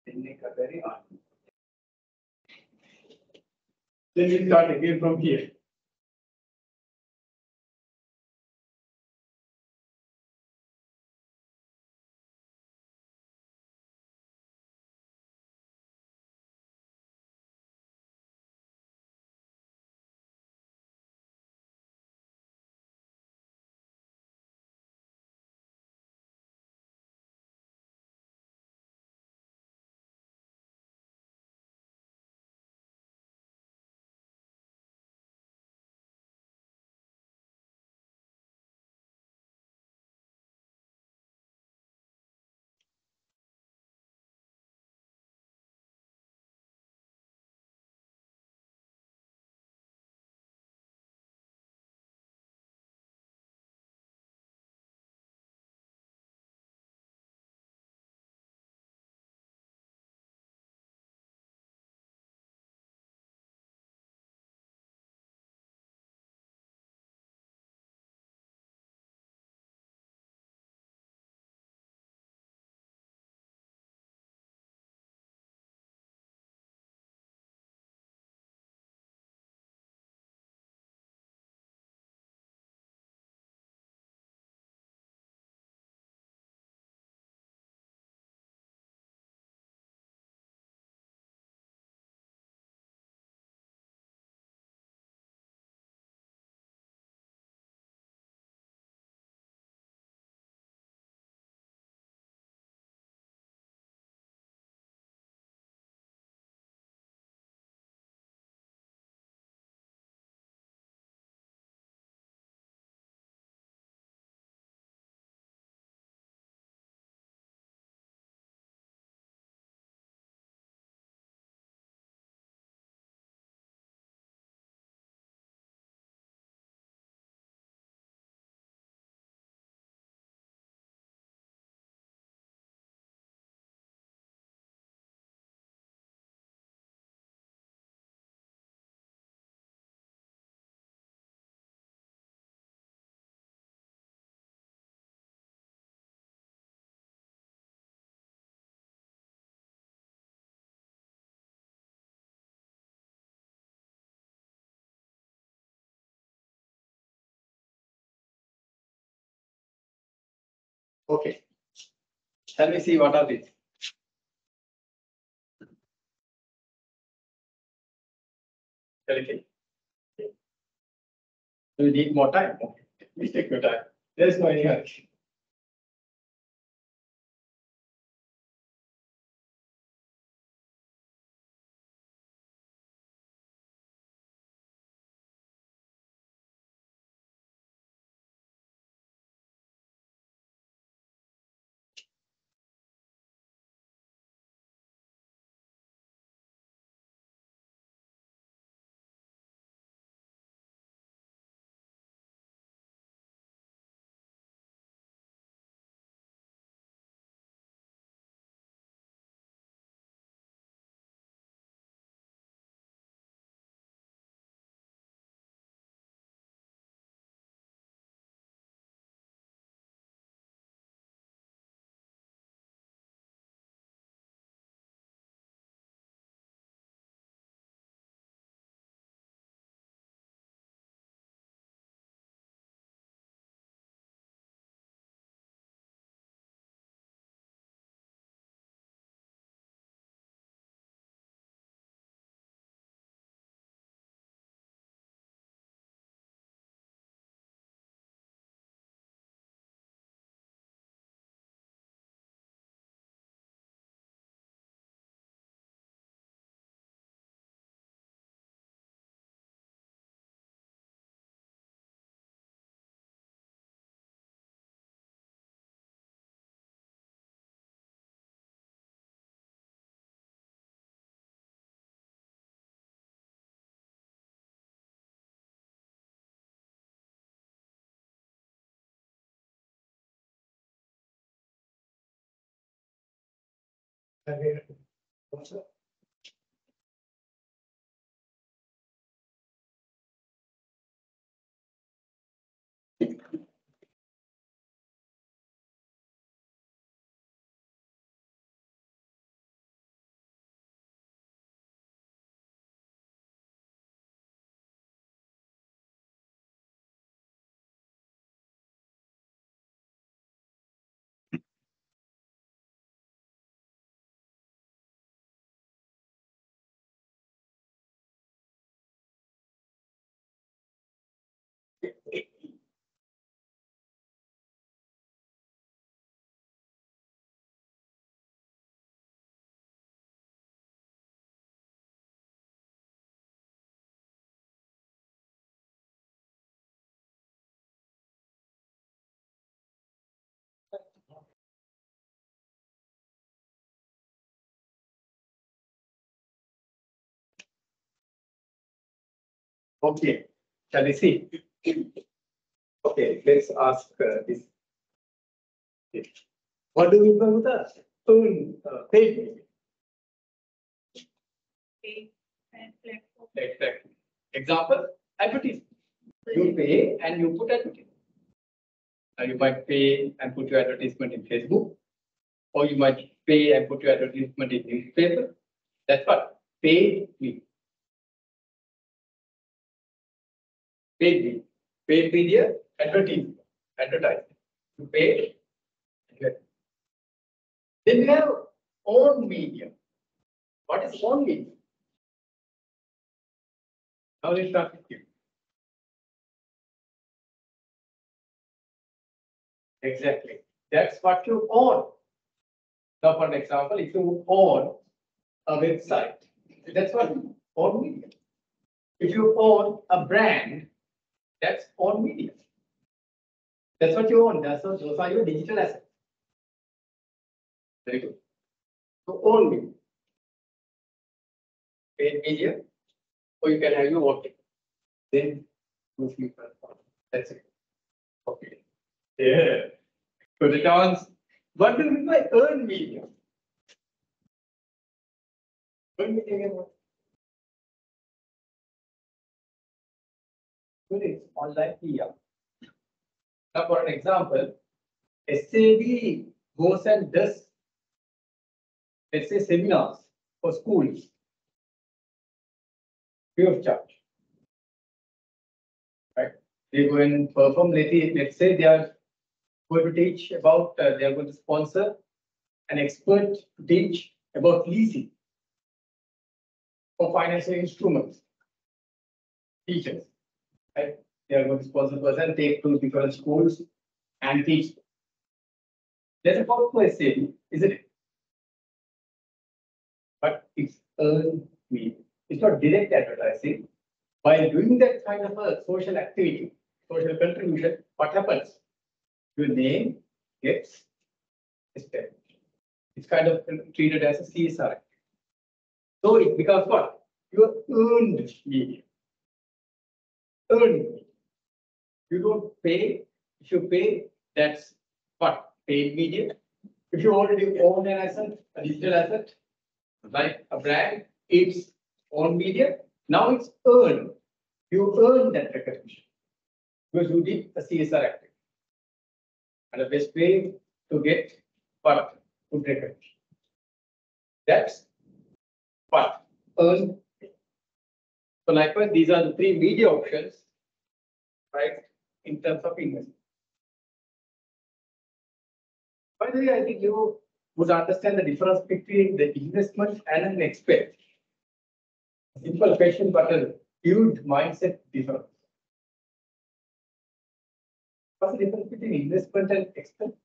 Then we start again from here. Okay. Let me see what are these. Okay. You need more time. Okay. Please take your time. There's no any hurry. Okay, shall we see? Okay, let's ask this. What do you mean by the paid? Exactly. Example, advertisement. You pay and you put advertisement. Now you might pay and put your advertisement in Facebook, or you might pay and put your advertisement in newspaper. That's what paid means. Paid media. Paid media, advertisement. You pay. Then we have own media. What is own media? Now let's start with you. Exactly. That's what you own. Now, for an example, if you own a website, that's what you own media. If you own a brand, that's own media. That's what you own. Those are your digital assets. Very good. So own media. Paid media, or you can have your working. Then you sleep. That's it. Okay. Yeah. So the chance. What do you mean by earn media? Earn media again what? Good, it's online media. Now, for an example, SAB goes and does, let's say, seminars for schools, free of charge. Right? They go and perform. Let's say they are going to teach about, they are going to sponsor an expert to teach about leasing for financial instruments. Teachers, right? They are going to sponsor person, take to different schools and teach. That's a cost for SAB, isn't it? But it's earned media. It's not direct advertising. By doing that kind of a social activity, social contribution, what happens? Your name gets established. It's kind of treated as a CSR. So it becomes what? Your earned media. Earned media. You don't pay. If you pay, that's what? Paid media. If you already own an asset, a digital asset, like a brand, it's own media. Now it's earned. You earn that recognition because you did a CSR activity. And the best way to get what? Good recognition. That's what? Earned. So likewise, these are the three media options, right, in terms of investment. By the way, I think you would understand the difference between the investment and an expense. Simple question, but a huge mindset difference. What's the difference between investment and expense?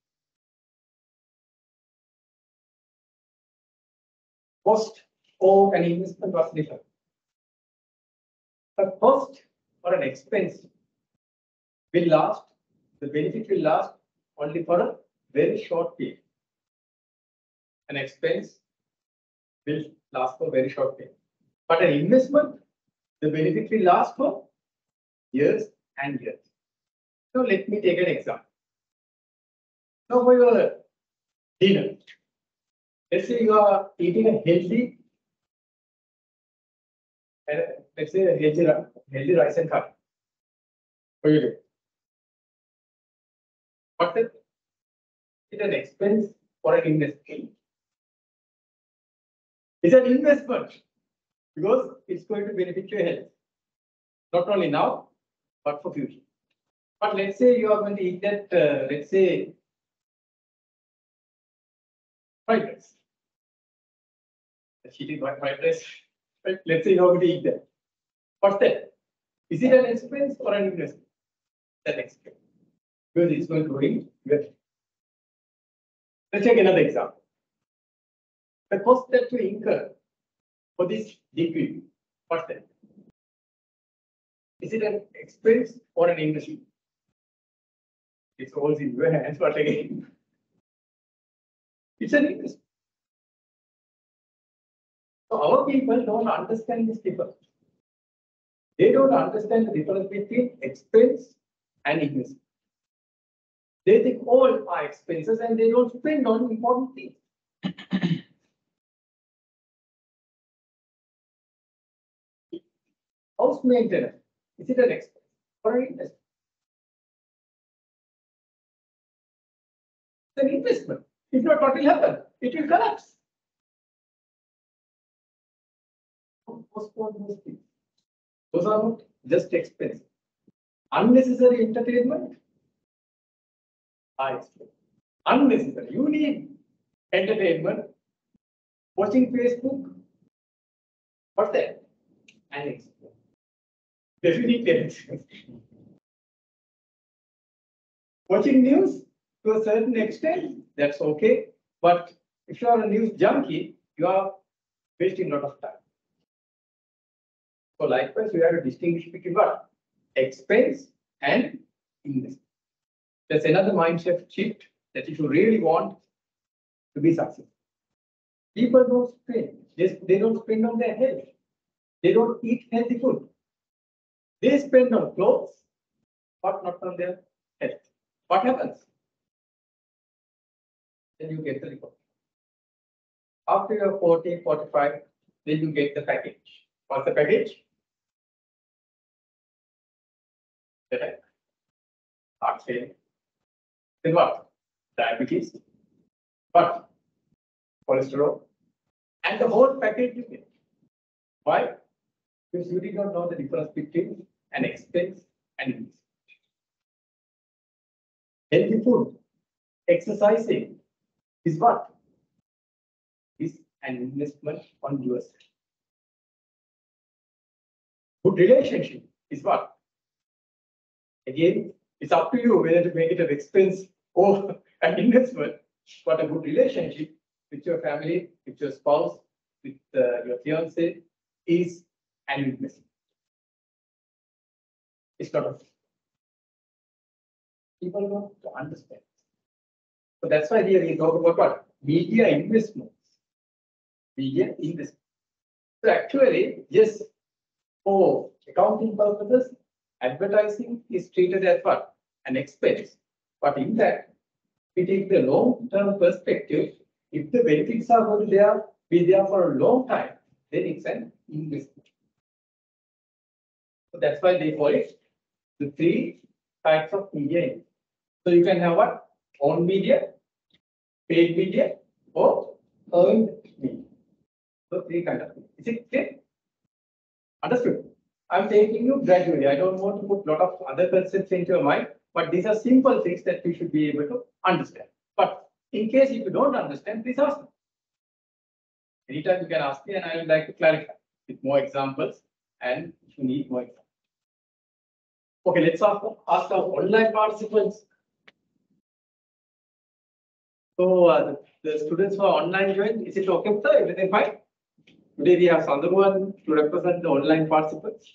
Cost or an investment was different. A cost or an expense will last, the benefit will last only for a very short period. An expense will last for a very short period. But an investment, the benefit will last for years and years. So let me take an example. Now for your dinner, Let's say you are eating a healthy, let's say a healthy rice and curry. What do you do? What's it? It's an expense or an investment. It's an investment because it's going to benefit your health. Not only now, but for future. But let's say you are going to eat that, let's say, fried rice. Eating fried rice. Right? Let's say you are going to eat that. What's that? Is it an expense or an investment? That expense. Because it's going to bring your health. Let's take another example. The cost that you incur for this degree, what's that? Is it an expense or an investment? It's all in your hands, but again, it's an investment. So our people don't understand this difference. They don't understand the difference between expense and investment. They think all are expenses and they don't spend on important things. House maintenance, is it an expense or an investment? It's an investment. If not, what will happen? It will collapse. Don't postpone those things. Those are not just expenses. Unnecessary entertainment, high expense. Unnecessary. You need entertainment. Watching Facebook, what's that? An expense. Definitely an expense. Watching news to a certain extent, that's okay. But if you are a news junkie, you are wasting a lot of time. So likewise, we have to distinguish between what? Expense and investment. That's another mindset shift that if you really want to be successful. People don't spend. They don't spend on their health. They don't eat healthy food. They spend on clothes, but not on their health. What happens? Then you get the report. After you're 40, 45, then you get the package. What's the package? Heart failure. Then what? Diabetes. What? Cholesterol. And the whole package you get. Why? Because you did not know the difference between an expense and investment. Healthy food, exercising is what? Is an investment on yourself. Good relationship is what? Again, it's up to you whether to make it an expense or an investment. But a good relationship with your family, with your spouse, with your fiance is an investment. It's not a people don't understand. So that's why here we talk about what? Media investments. Media investments. So actually, yes, for accounting purposes, advertising is treated as what? An expense. But in fact, we take the long-term perspective. If the benefits are going to be there for a long time, then it's an investment. So that's why they call it the three types of media. So you can have what? Own media, paid media, or earned media. So three kind of. Is it clear? Understood? I'm taking you gradually. I don't want to put a lot of other concepts into your mind, but these are simple things that you should be able to understand. But in case if you don't understand, please ask me. Anytime you can ask me, and I would like to clarify with more examples. And if you need more examples. Okay, let's ask our online participants. So the students who are online joined, is it okay, sir? Everything fine? Today we have Sandhuan to represent the online participants.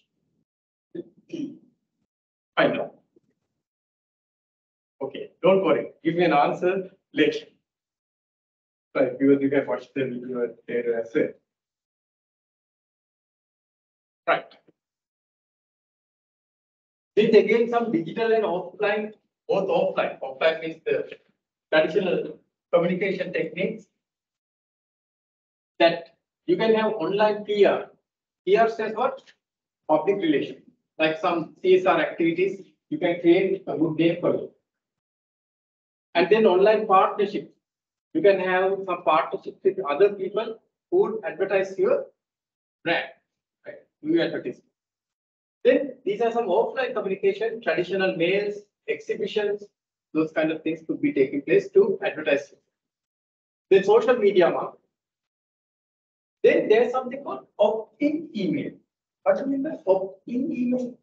Fine now. Okay, don't worry. Give me an answer later. Right, you can watch the video later as well. Right. This again some digital and offline, both offline. Offline means the traditional communication techniques that you can have online PR. PR says what? Public relations. Like some CSR activities, you can create a good name for you. And then online partnerships. You can have some partnerships with other people who would advertise your brand, right? You advertise. Then these are some offline communication, traditional mails, exhibitions, those kind of things could be taking place to advertise. Then social media marketing. Then there's something called opt-in email. What do you mean by opt-in email?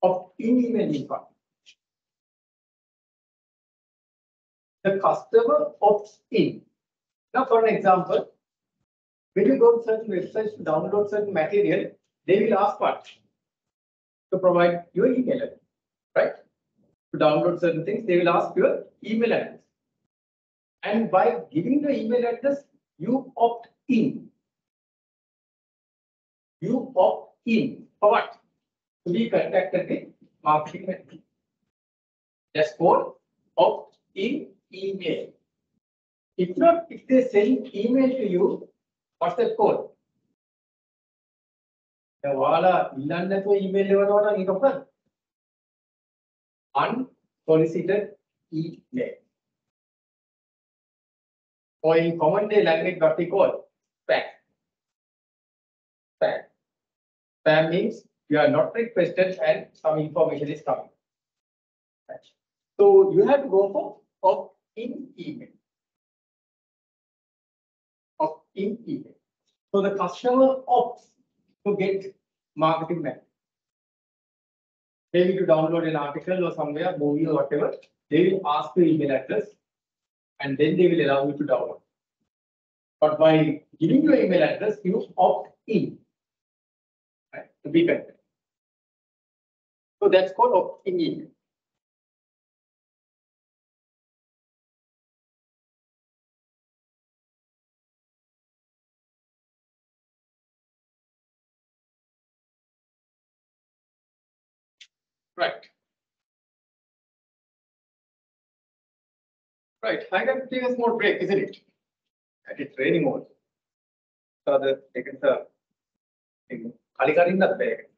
Opt-in email means what? The customer opts in. Now, for an example, when you go to certain websites to download certain material, they will ask what? To provide your email address, right? To download certain things, they will ask your email address. And by giving the email address, you opt in. You opt in for what? To be contacted with marketing manager. That's called opt-in email. If not, if they send email to you, what's that called? email unsolicited email. Or in common day language, what we call spam. Spam. Spam means you are not requested and some information is coming. Right. So you have to go for opt-in email. Opt-in email. So the customer opts to get marketing manager. Maybe to download an article or somewhere, movie or whatever, they will ask the email address and then they will allow you to download. But by giving your email address, you opt in, right, to be connected. So that's called opt-in email. Right. Right. I can take a small break, isn't it? It's raining more. So the second Kalikarin the break.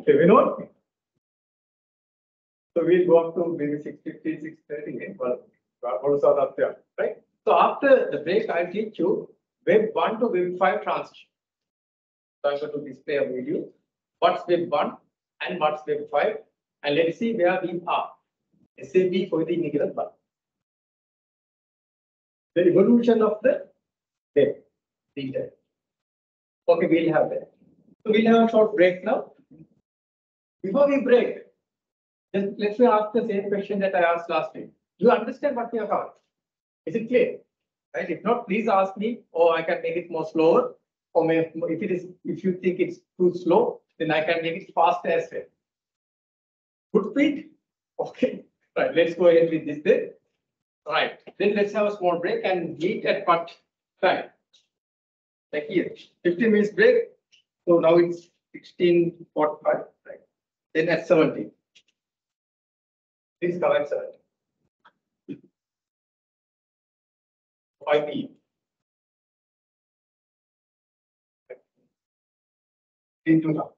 We know. So we'll go up to maybe 6:50, 6:30. Right? So after the break, I'll teach you Web 1 to Web 5 transition. So I'm going to display a video. What's Web 1 and what's Web 5? And let's see where we are. SAP for the negative one. The evolution of the web. Okay, we'll have that. So we'll have a short break now. Before we break, just let me ask the same question that I asked last week. Do you understand what we are covering? Is it clear? Right? If not, please ask me, or I can make it more slower. Or if you think it's too slow, then I can make it faster as well. Good speed? Okay. Right. Let's go ahead with this then. Right. Then let's have a small break and meet at what time? Like here, 15 minutes break. So now it's 16:45. Right. Then at 17. Please come at 17. 5 p.m. Into now.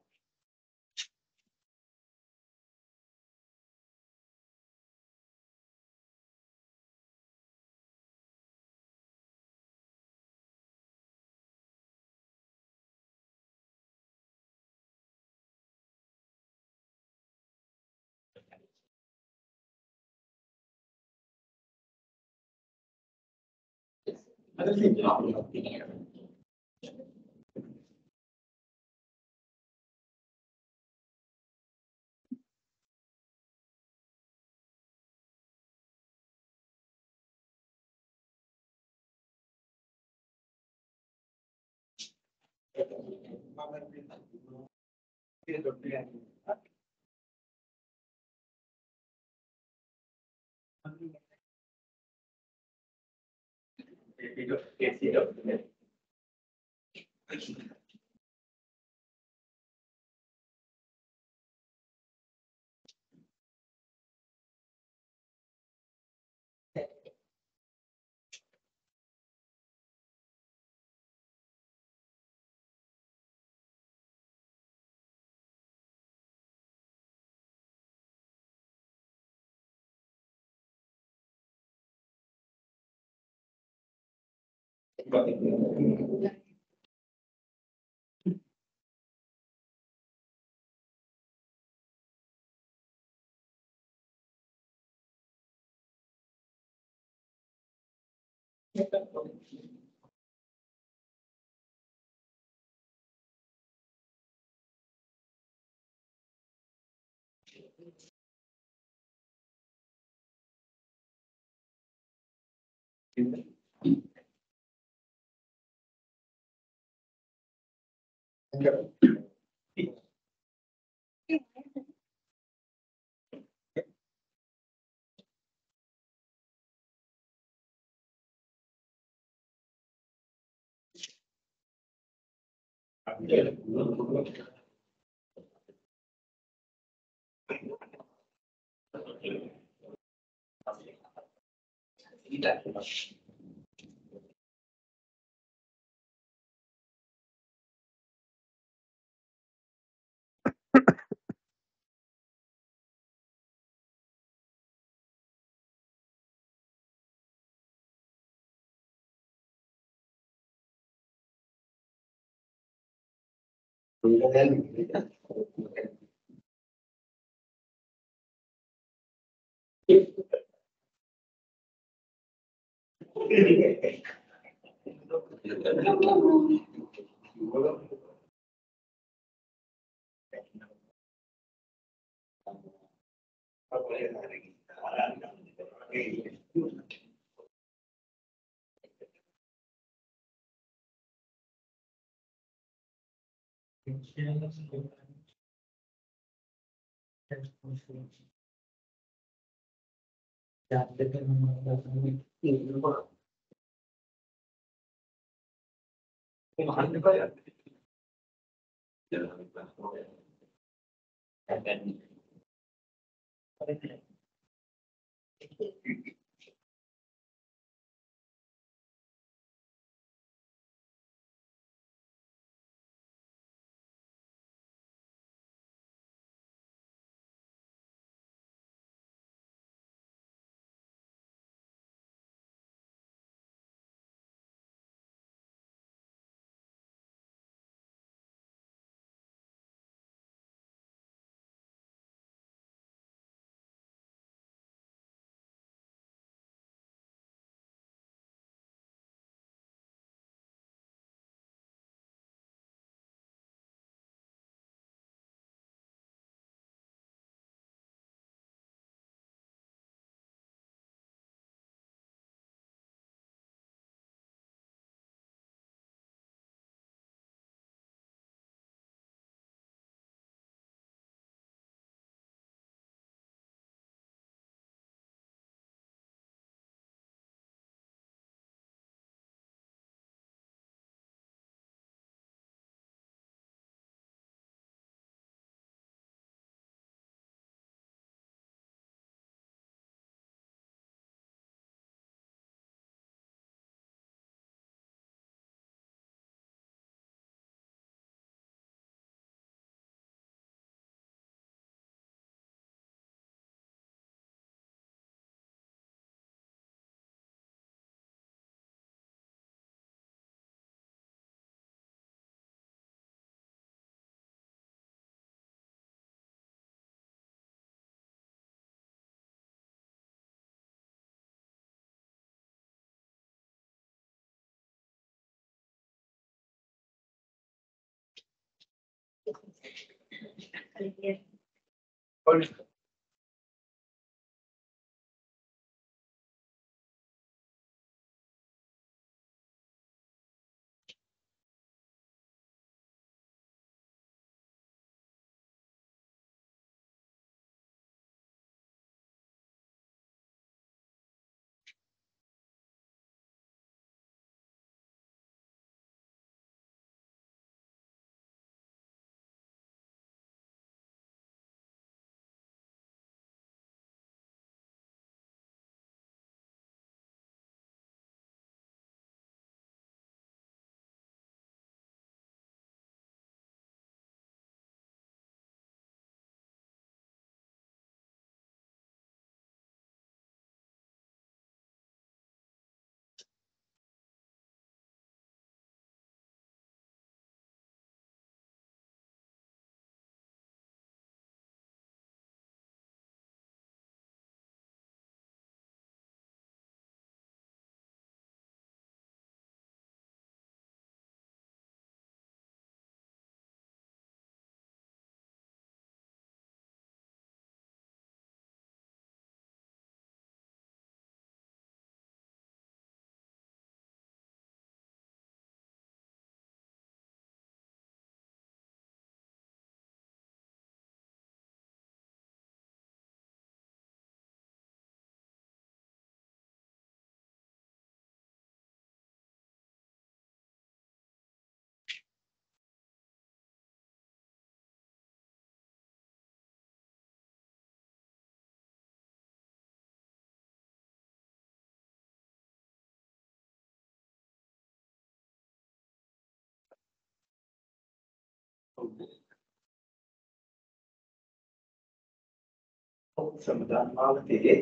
සම්දාන මාවතේ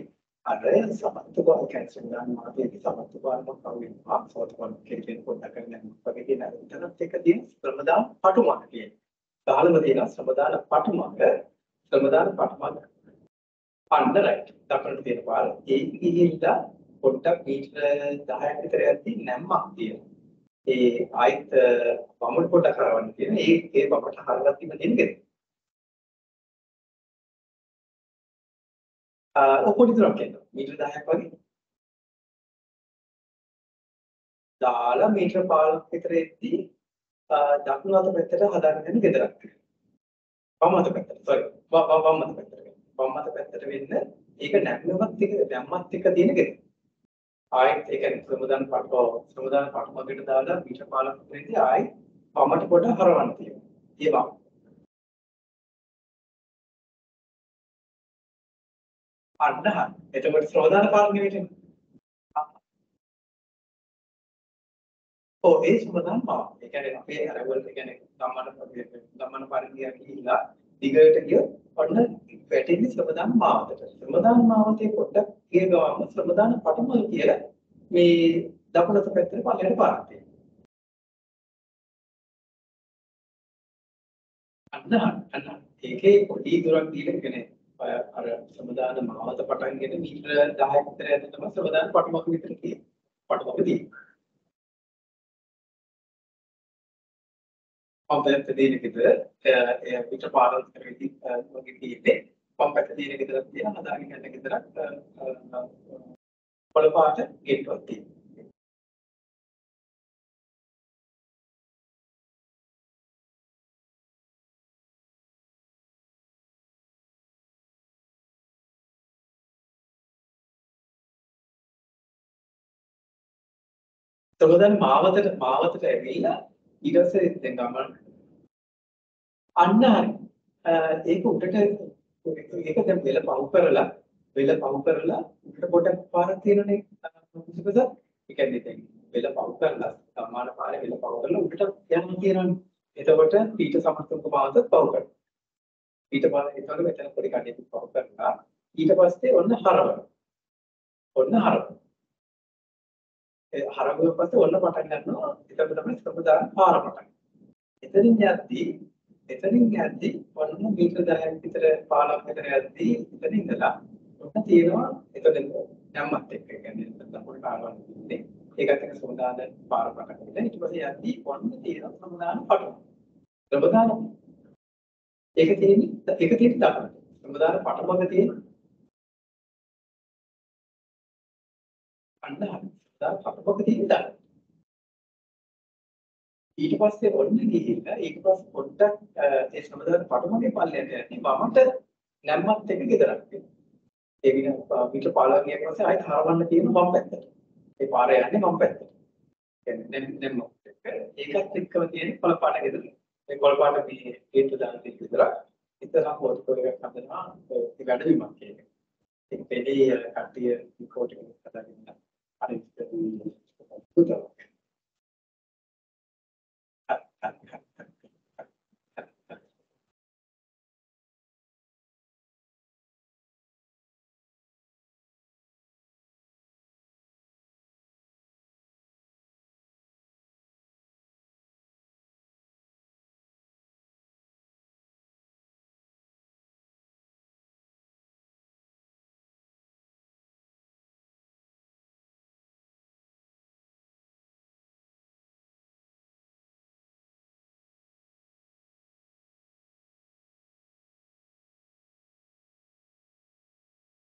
අර සමත්තුබාව කියන්නේ සම්දාන මාවතේ සමත්තුබාව කවුරුන් ආසෝතකම් කියන පොඩ්ඩක් ගන්න වගේ කියන උතරත් එක තියෙන ශ්‍රමදාන පටුමග කියන. කාලම තියෙන ශ්‍රමදාන පටුමග අන්න රයිට්. දක්වන්න තියෙන පාර ඒ ගිහිල්ලා පොඩ්ඩක් මීටර 10ක් විතර යද්දි නැම්මක් තියෙනවා. ඒ ආයිත් වමුල් පොඩ්ඩක් කරවන්න තියෙන. ඒ වමට හරලා තියෙන දෙන්නේ. ඔපොඩි දුරක් යනවා. මීටර 10ක් වගේ. දාලා මීටර 15ක් විතර එද්දි දකුණු අත පැත්තට හදාගෙන යන ගෙදරක් තියෙනවා. වම් අත පැත්තට. sorry. වම් අත පැත්තට. වම් අත පැත්තට වෙන්න ඒක නැම්මත් එක තියෙන ගෙදර. ආයෙත් ඒ කියන්නේ සමුදාන පටුමගට දාලා මීටර 15ක් විතර එද්දි ආයෙත් වමට පොඩ හරවන්න තියෙනවා. ඒ වම්. අන්න හරි. එතකොට ශ්‍රෝදාන පාලනය වෙන්නේ. ඔව් ඒ ශ්‍රෝදාන පාලනය. ඒ කියන්නේ අපේ අරවල ඒ කියන්නේ ගම්මන පරිදිය ගිහිලා දිගට ගිය ඔන්න වැටෙන්නේ ශ්‍රෝදාන මාවතට. ශ්‍රෝදාන මාවතේ පොඩ්ඩක් ගිය ගමන් ශ්‍රෝදාන පටුමල් කියලා මේ දකුණත පැත්තට පල්ලෙහාට පාරක් තියෙනවා. අන්න ඒකේ පොඩි දුරක් දීලා කියන්නේ අර සමුදාන මාවත පටන් ගෙන මීටර 10ක් විතර යන තමයි සමුදාන පටුමක විතර තියෙන්නේ. පටුමක තියෙන්නේ. පම්පැත්ත දෙන විතර මීටර 15 විතර වගේ තියෙන්නේ. පම්පැත්ත දෙන විතර තියෙන හදාගෙන යන විතරක් පොළපාට ගේට්ටුවක් තියෙනවා. සමුදාන මාවතට ඇවිල්ලා ඊට පස්සේ දැන් ගමන් අන්න හරි. ඒක උඩට ඒක දැන් වෙල පහු කරලා උඩට පොඩක් පාරක් තියෙනනේ මොකද? ඒ කියන්නේ දැන් වෙල පහු කරලා සම්මාන පාරේ වෙල පහු කරලා උඩට යන්න තියෙනවනේ. එතකොට පීඨ සමස්තක මාවත පහු කරනවා. ඊට පස්සේ ඒතකොට මෙතන පොඩි කඩේක් පහු කරලා ඊට පස්සේ ඔන්න හරවනවා. ඒ හරවුව පස්සේ ඔන්න පටන් ගන්නවා. එතකොට තමයි සම්පදාන පාර පටන්. එතනින් යද්දි ඔන්න මීටර 10ක් විතර 15ක් විතර යද්දි එතන ඉඳලා ඔන්න තියෙනවා එතන නැම්මත් එක්ක කියන්නේ නැත්නම් පොඩි කාලයක් ඉන්නේ. ඒකත් එක්ක සම්පදාන පාර පටන් ගන්න. ඊට පස්සේ යද්දි ඔන්න තියෙනවා සම්පදාන පටුව. සම්පදාන ඒක තියෙන්නේ දකුණට. සම්පදාන පටුවක තියෙන අන්න හරි. පටුවක තියෙන ඊට පස්සේ ඔන්න ගිහිල්ලා ඊට පස්සේ පොඩ්ඩක් ඒ සම්බන්ධ පටුමගේ පල්ලයට යන්නේ වමට නැම්මත් එක ගෙදරක් තියෙනවා. ඒ විදිහ පිට පාලා ගිය පස්සේ ආයෙත් හරවන්න තියෙන වම් පැත්තට. ඒ පාර යන්නේ වම් පැත්තට. කියන්නේ නැම්ම ඒකත් එක්කම තියෙන කොළපාට ගෙදර. මේ කොළපාට මේ හේතු දාන දෙක විතරක් ඉතරම් පොට්ටෝ එකක් හදනවා ඒ වැඩිමක් ඒක. ඒක පෙළේ කට්ටිය රිකෝඩ් එකක් හදාගෙන අර පුතෝ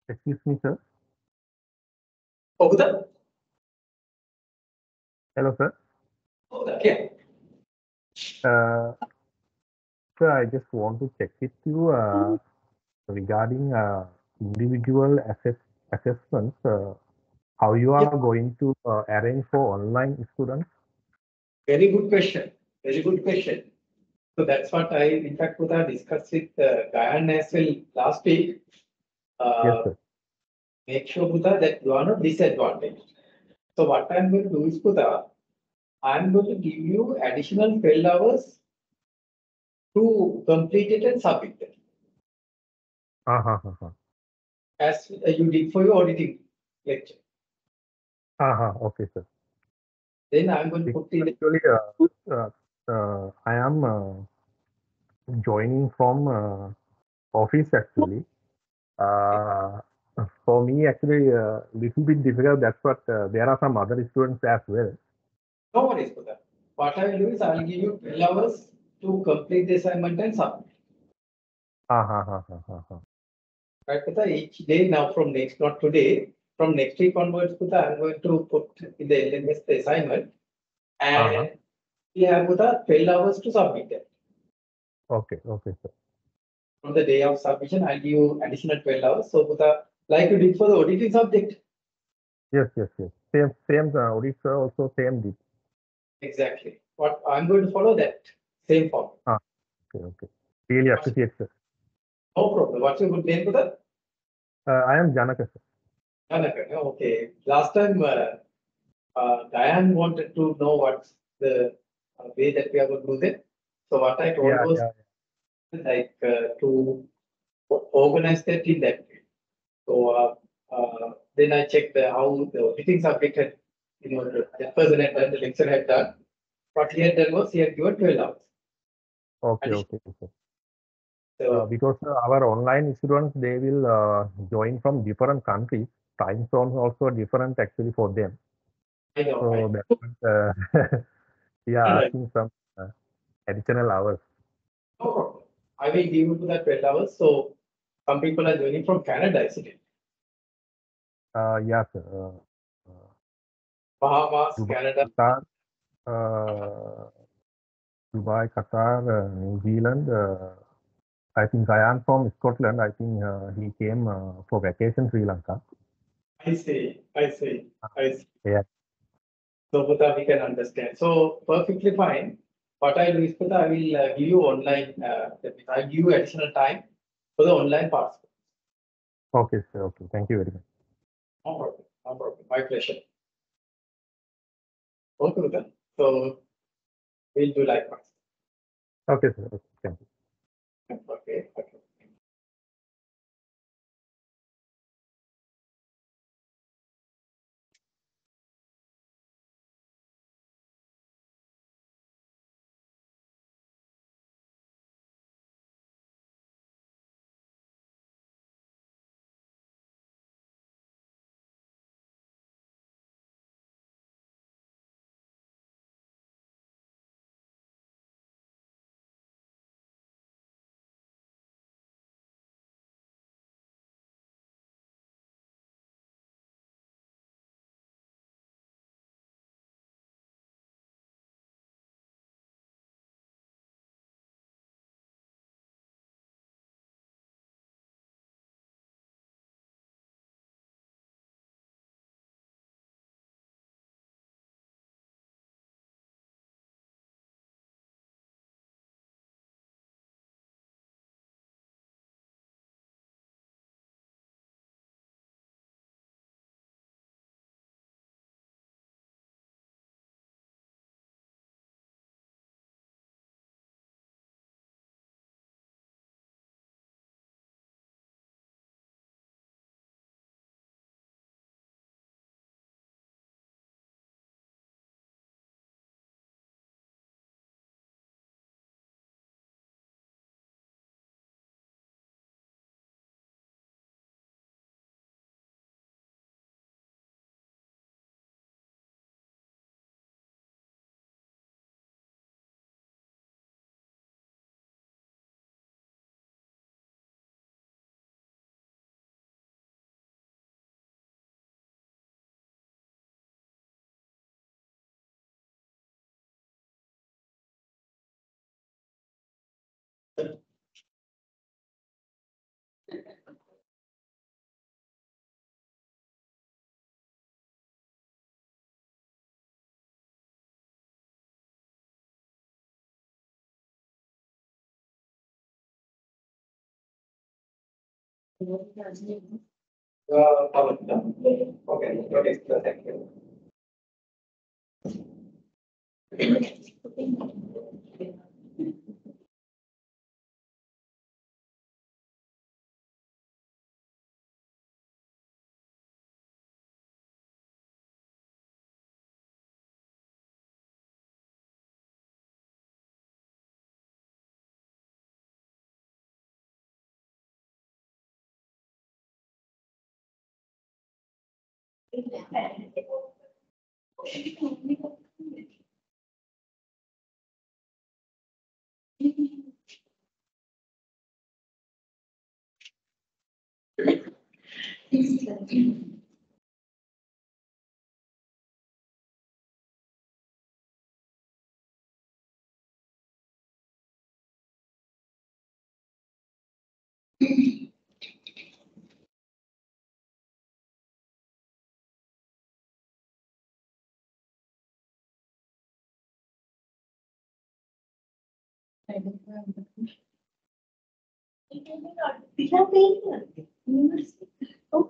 Excuse me, sir. ඔහුද? Hello, sir. ඔහුද කියන්නේ? Sir, I just want to check with you regarding individual assessments. How you are going to arrange for online students? Very good question. So that's what I, in fact, discussed with Gayan as well last week. Yes, sir. Make sure, Buddha, that you are not disadvantaged. So what I'm going to do is, Buddha, I'm going to give you additional 12 hours to complete it and submit it, as you did for your auditing lecture. Okay, sir. Then I'm going to put in. Actually, I am joining from office actually. For me, actually, little bit difficult. That's what there are some other students as well. No worries for that. What I will do is I will give you 12 hours to complete the assignment and submit. Right, Pata, each day now from next, not today, from next week onwards, Pata, I'm going to put in the LMS the assignment and we have Pata 12 hours to submit it. Okay, sir. From the day of submission, I'll give you additional 12 hours. So Pata, like you did for the auditing subject. Yes. Same auditor also same did. Exactly. What I'm going to follow that same form. Okay. Really appreciate, sir. No problem. What's your good name, Pata? I am Janaka, sir. Lanka. Okay. Last time, Diane wanted to know what's the way that we are going to do that. So what I told was like to organize that in that way. So then I checked how the auditing subject had, the person had done, the lecturer had done. What he had done was he had given 12 hours. Okay, sir. So, because our online students, they will join from different countries. Time zones also different actually for them. I know. So that's we are asking some additional hours. No problem. I will give you to that 12 hours. So some people are joining from Canada, isn't it? Yeah, sir. Bahamas, Dubai, Canada. Qatar, Dubai, Qatar, New Zealand. I think I am from Scotland. I think he came for vacation Sri Lanka. I see. Yeah. So Pata, we can understand. So perfectly fine. What I do is Pata, I will give you online. I'll give you additional time for the online parts. Okay, sir. Okay. Thank you very much. No problem. My pleasure. Okay, Pata. So we'll do likewise. Okay, sir. Okay. Thank you. Okay. Okay. Thank you.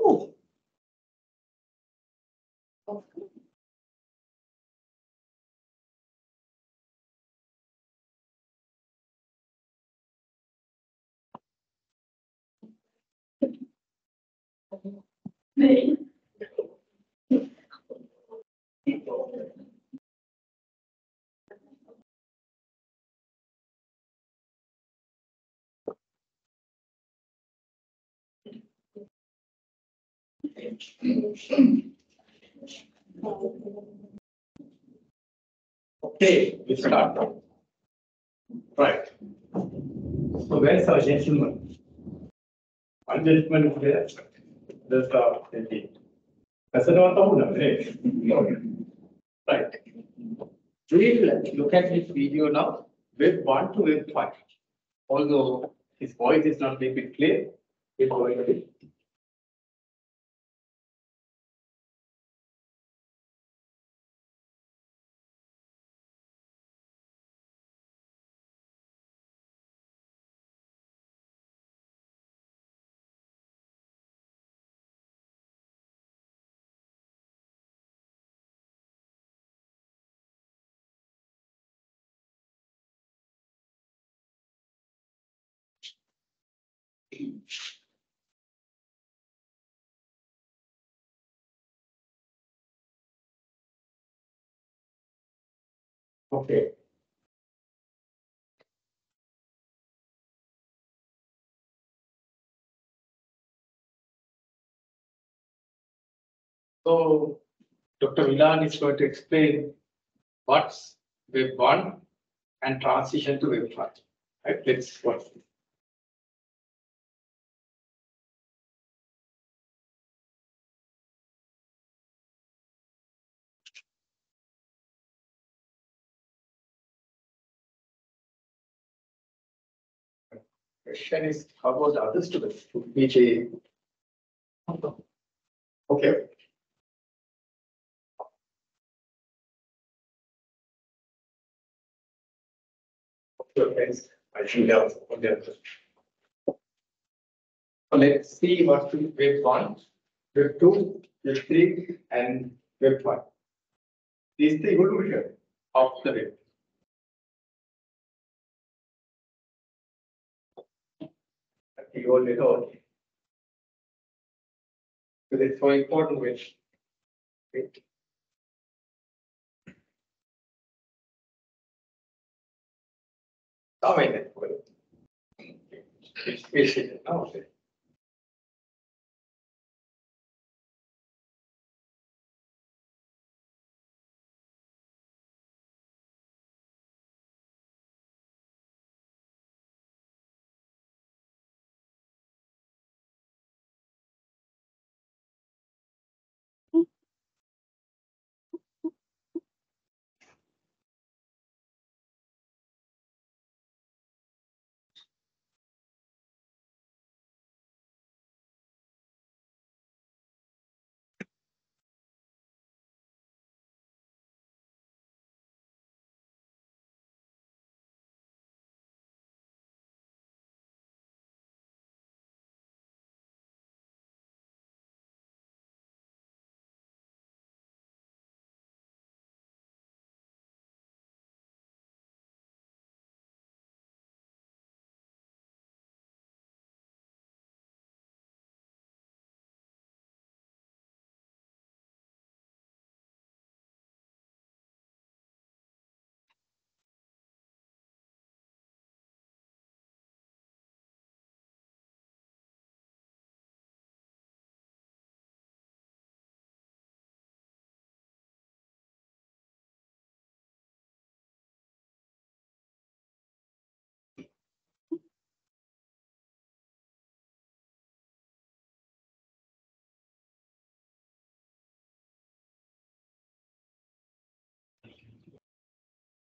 Oh. Okay, we start. Right. So where's our gentleman? One gentleman is there. There's the that's another one, right? Right. We'll look at this video now, web 1 to web 5. Although his voice is not very bit clear, we're going to okay. So Dr. Milan is going to explain what's web 1 and transition to web 5. Right? Let's watch this. Question is, how about the other students? BJ. Okay. Okay, I should have on the other. So let's see what's web 1, web 2, web 3, and web 5. This is the evolution of the web. You all know. Because it's so important which. Oh, wait, it's basically, oh, okay.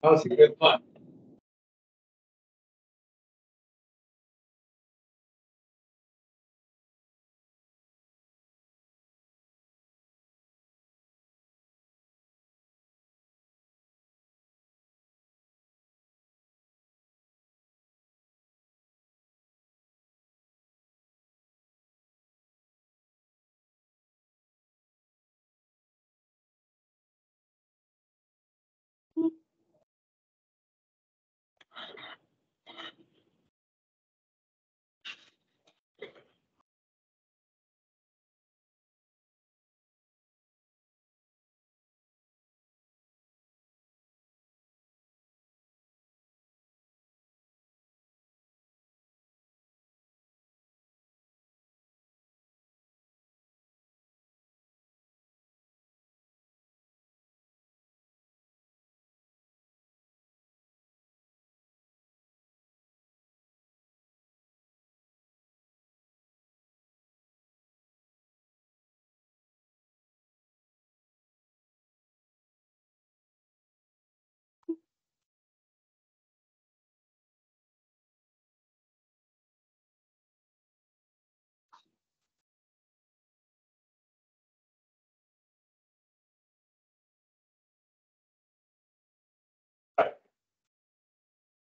Now see web 1.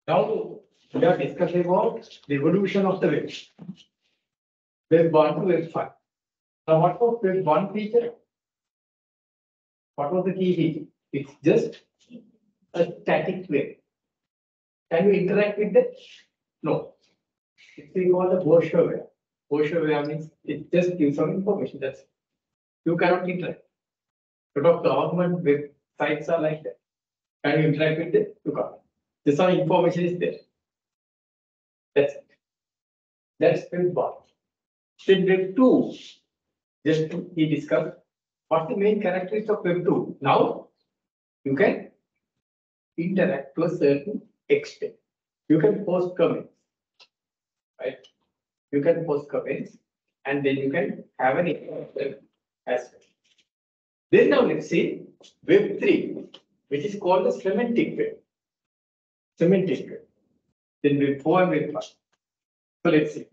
Now we are discussing about the evolution of the web. Web 1 to web 5. Now what was web 1 feature? What was the key feature? It's just a static web. Can you interact with it? No. It's called a brochure web. Brochure web means it just gives some information. That's it. You cannot interact. A lot of government websites are like that. Can you interact with it? You can't. Just some information is there. That's it. That's web 1. Then web 2, just he discussed what's the main characteristics of web 2. Now you can interact to a certain extent. You can post comments, right? You can post comments and then you can have an interaction as well. Then now let's see web 3, which is called the semantic web. Semantic web. Then web 4 and web 5. So let's see.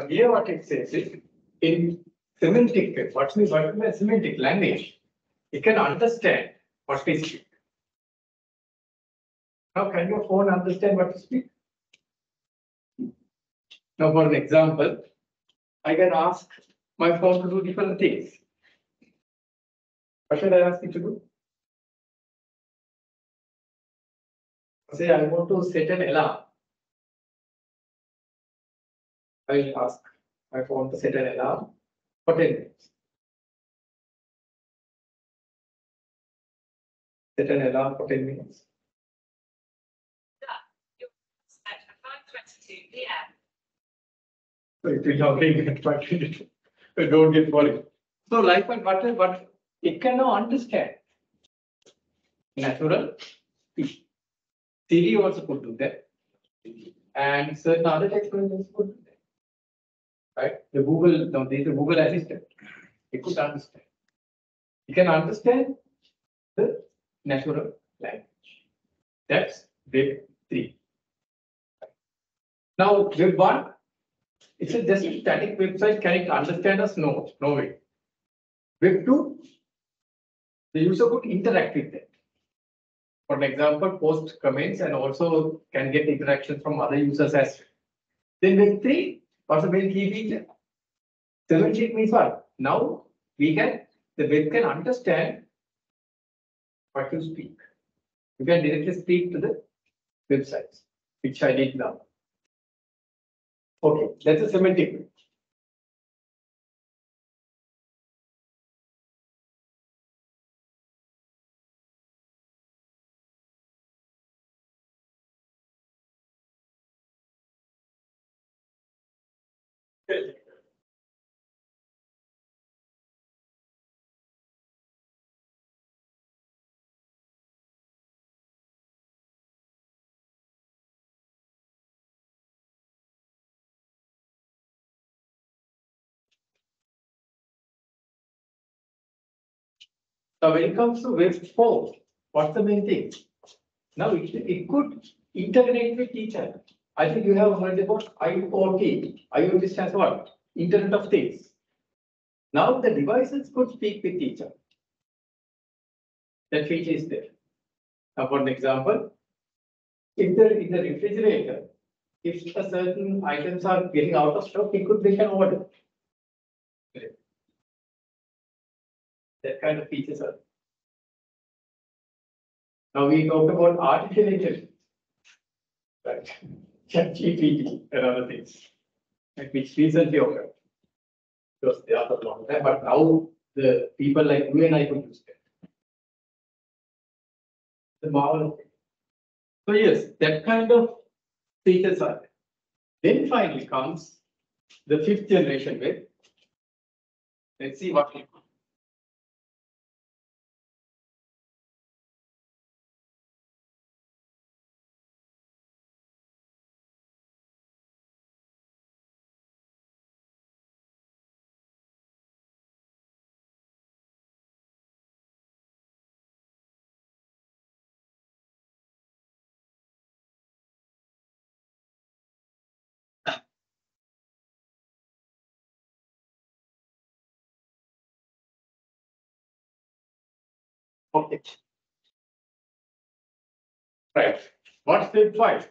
Here what it says is in semantic web, what's mean by semantic language? It can understand what we speak. Now can your phone understand what you speak? Now for an example, I can ask my phone to do different things. What should I ask it to do? Say I want to set an alarm. I will ask my phone to set an alarm for 10 minutes. Set an alarm for 10 minutes. At 5:22 p.m. So it will not ring at 5 minutes. Don't get worried. So likewise, but it can now understand natural speech. Siri also could do that. And certain other text messages could do that. Right? The Google, now there is a Google Assistant. It could understand. It can understand the natural language. That's web 3. Now web 1, it's just a static website. Can it understand us? No, no way. Web 2, the user could interact with it. For example, post comments and also can get interaction from other users as well. Then web 3, what's the main key feature? Semantic means what? Now the web can understand what you speak. You can directly speak to the websites, which I did now. Okay, that's a semantic. Now, when it comes to Web 4, what's the main thing? Now, it could integrate with each other. I think you have heard about IoT. IoT stands for what? Internet of Things. Now, the devices could speak with each other. That feature is there. Now, for an example, if they're in the refrigerator, if a certain items are getting out of stock, it could make an order. That kind of features are. Now we talk about artificial intelligence, right? ChatGPT and other things, like which recently occurred. Because they are for a long time, but now the people like you and I could use them. The marvel. So yes, that kind of features are there. Then finally comes the 5th generation web. Let's see what it. Okay. Right. What's Web 5?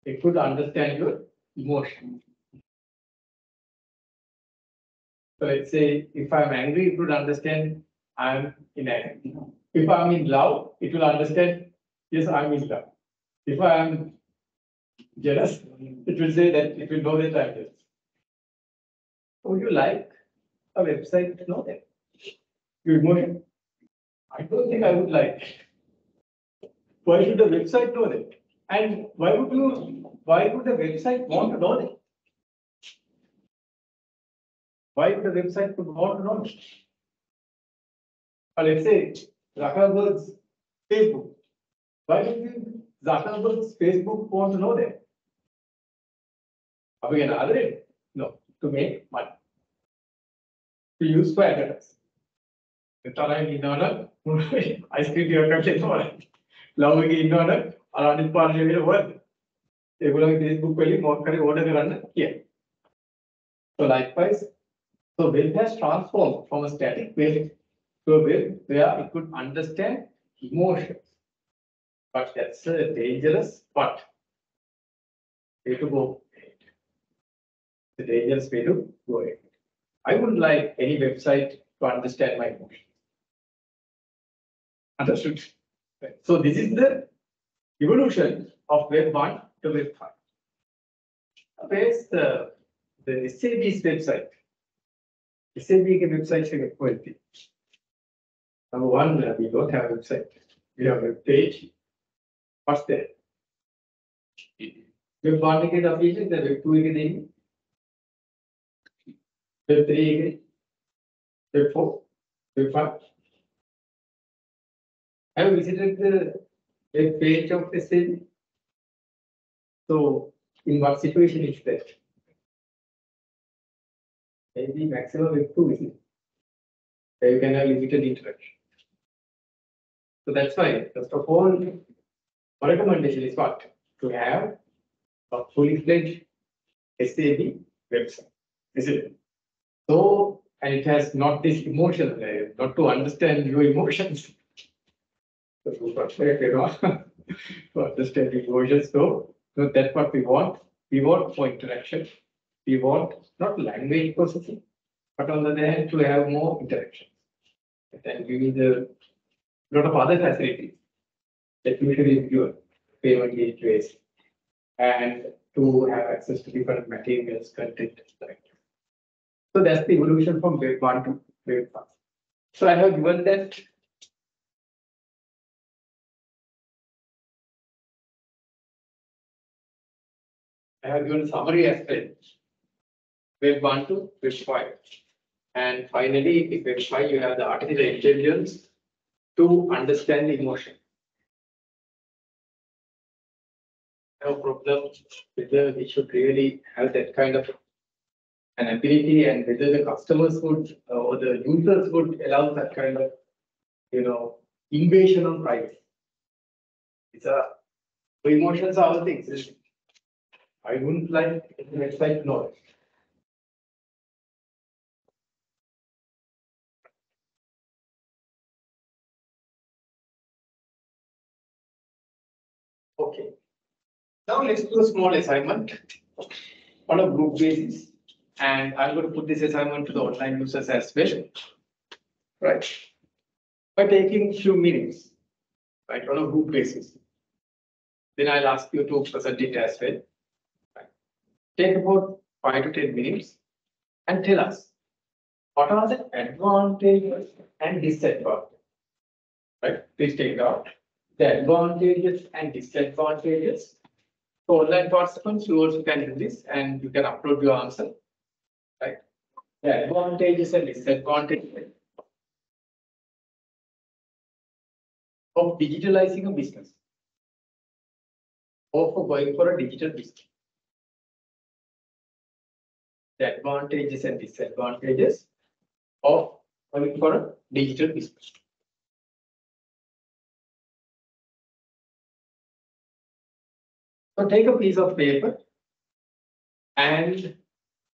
It could understand your emotion. So let's say if I'm angry, it would understand I'm in anger. If I'm in love, it will understand, yes, I'm in love. If I am jealous, it will say that it will know that I'm jealous. Would you like a website to know that? Your emotion? I don't think I would like. Why should the website know that? And why would the website want to know that? Why would the website would want to know that? Or let's say Zuckerberg's Facebook. Why do you think Zuckerberg's Facebook want to know that? Are we gonna other end? No, to make money. To use for advertising. The තරයි ඉන්නවනම් ice cream එකක් දෙනවා. Love එකේ ඉන්නවනම් අර අනිත් පාර්ශ්වයේ විතර හොයන්න. ඒගොල්ලන්ගේ Facebook වලින් මොකක් හරි order කරන්න කියන. So likewise, so web has transformed from a static web to a web where it could understand emotions. But that's a dangerous way to go. The dangerous way to go ahead. I wouldn't like any website to understand my emotions. Understood? So this is the evolution of Web 1 to Web 5. Where's the SAB's website? SAB website is quality. Number one, we don't have a website. We have a page. What's there? Web 1 is the page, the Web 2 is Web 3, Web 4, Web 5. Have you visited the web page of SAB? So, in what situation is that? Maybe maximum Web 2 is it? Where you can have limited interaction. So that's why, first of all, our recommendation is what? To have a fully fledged SAB website, isn't it? So, and it has not this emotional layer, not to understand your emotions. So, to understand the emotions, so that's what we want. We want for interaction. we want not language processing, but on the other hand, to have more interaction. And we need a lot of other facilities that usually is your payment gateways and to have access to different materials, content, etc. So that's the evolution from web 1 to web 5. So I have given that. I have given a summary as well. Web 1 to web 5. And finally, in web 5, you have the artificial intelligence to understand the emotion. I have a problem whether we should really have that kind of an ability and whether the customers would or the users would allow that kind of, invasion on privacy. It's a emotions are other things. I wouldn't like the website knowledge. Okay. Now let's do a small assignment on a group basis. And I'm going to put this assignment to the online users as well. Right. By taking few minutes, right, on a group basis. Then I'll ask you to present it as well. Right. Take about 5 to 10 minutes and tell us what are the advantages and disadvantages. Right? Please take it out. The advantages and disadvantages. So online participants, you also can do this and you can upload your answer. Right? The advantages and disadvantages of digitalizing a business or for going for a digital business. The advantages and disadvantages of going for a digital business. So take a piece of paper and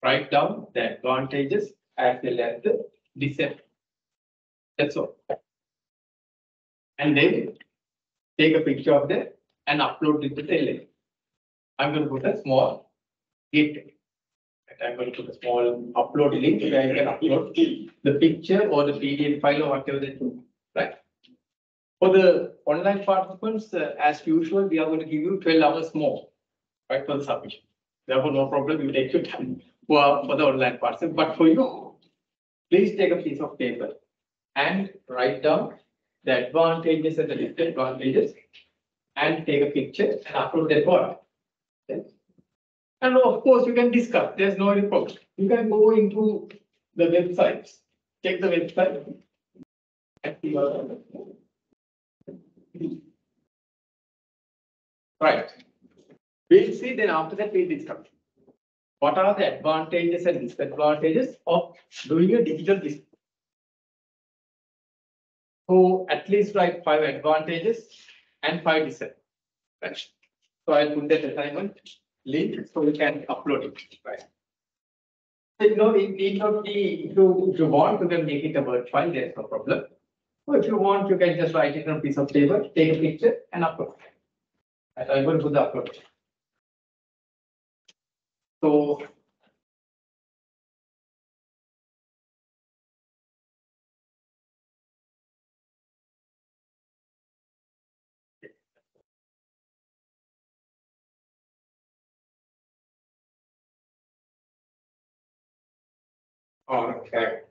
write down the advantages as well as the disadvantages. That's all. And then take a picture of them and upload it to the link. I'm going to put a small git. I'm going to put a small upload link where you can upload the picture or the PDF file or whatever they do. Right. For the online participants, as usual, we are going to give you 12 hours more, right, for the submission. Therefore, no problem, you take your time for the online participants. But for you, please take a piece of paper and write down the advantages and the disadvantages and take a picture and upload that one. And of course, you can discuss, there's no problem. You can go into the websites, check the website. Right. We'll see, then after that we'll discuss. What are the advantages and disadvantages of doing a digital business? So at least write 5 advantages and 5 disadvantages. So I'll put that assignment link so you can upload it. Right. No, it need not be, if you want, you can make it a Word file, there's no problem. Or if you want, you can just write it on a piece of paper, take a picture and upload. And I'm going to put the upload. So okay.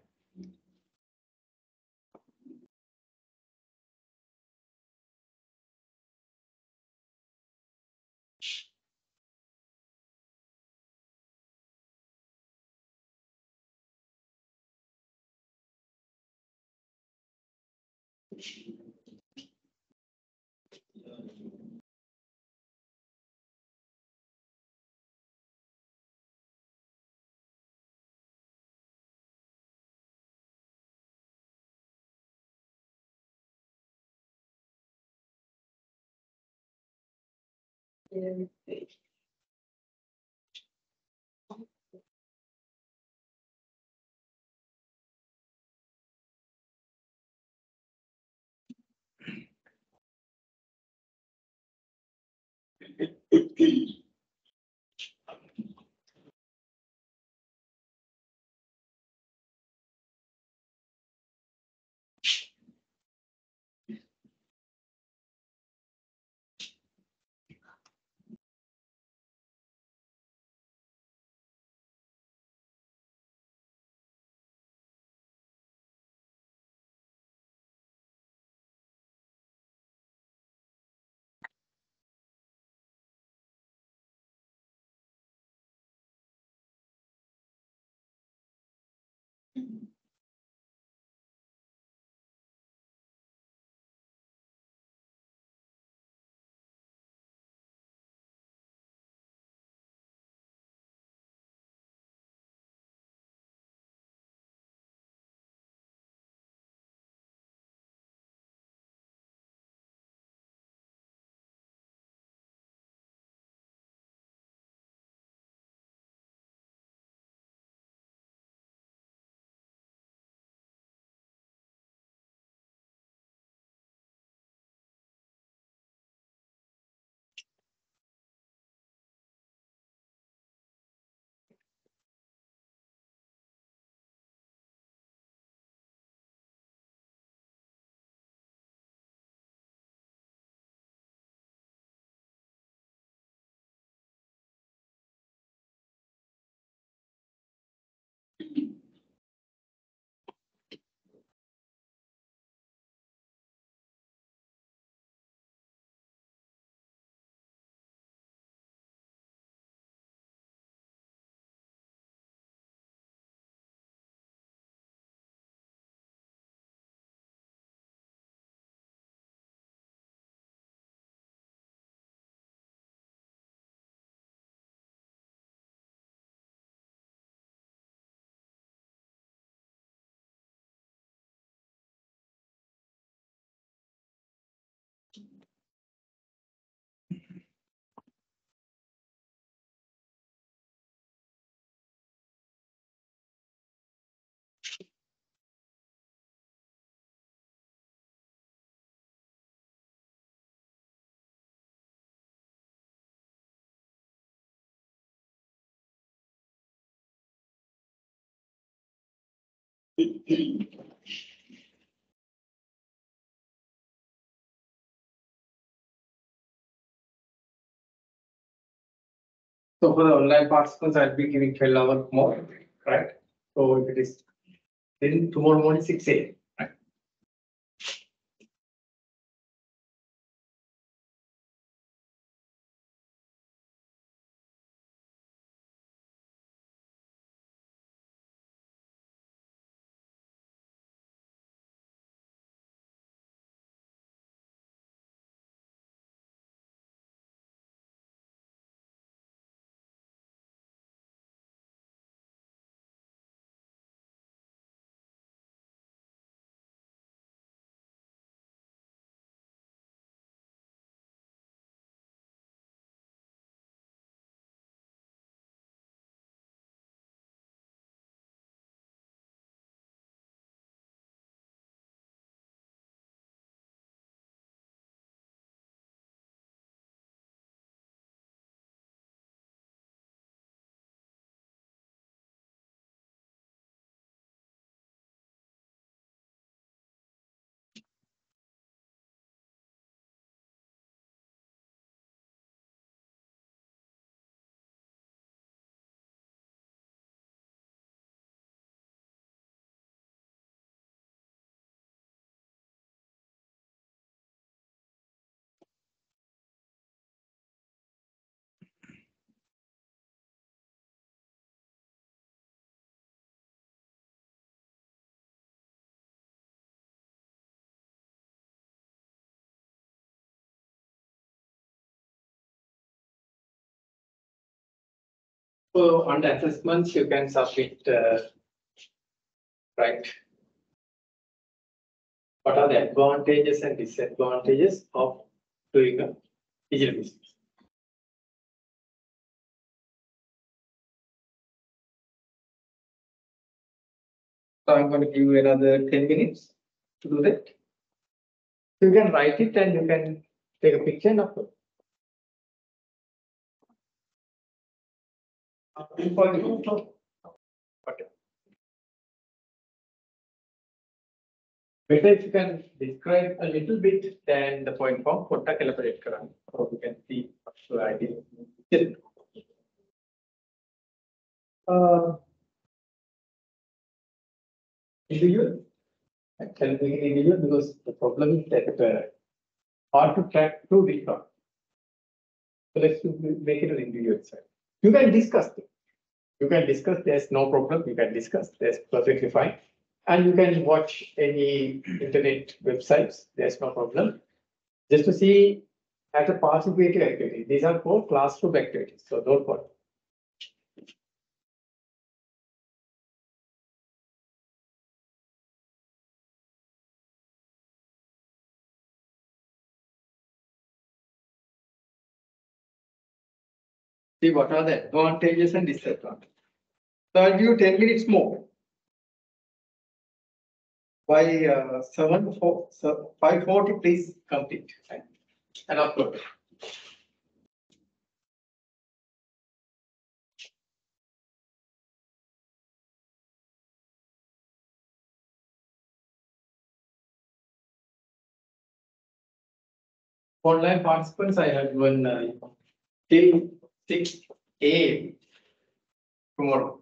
So for the online participants, I'll be giving 12 hours more, right? So if it is then tomorrow morning 6 a.m. Right? So on the assessments, you can submit, right? What are the advantages and disadvantages of doing a digital business? So I'm going to give you another 10 minutes to do that. You can write it and you can take a picture and upload. Better if you can describe a little bit than the point form. Photta elaborate karan. So you can see what's the idea. Individual. I can make it individual because the problem is that hard to track through this one. So let's make it an individual side. You can discuss it. You can discuss, there's no problem, you can discuss, that's perfectly fine. And you can watch any internet websites, there's no problem. Just to see as a participative activity. These are called classroom activities, so don't worry. See what are the advantages and disadvantages. So I'll give you 10 minutes more. By 5:40, please complete and upload. Online participants, I have one till 6 a.m. tomorrow.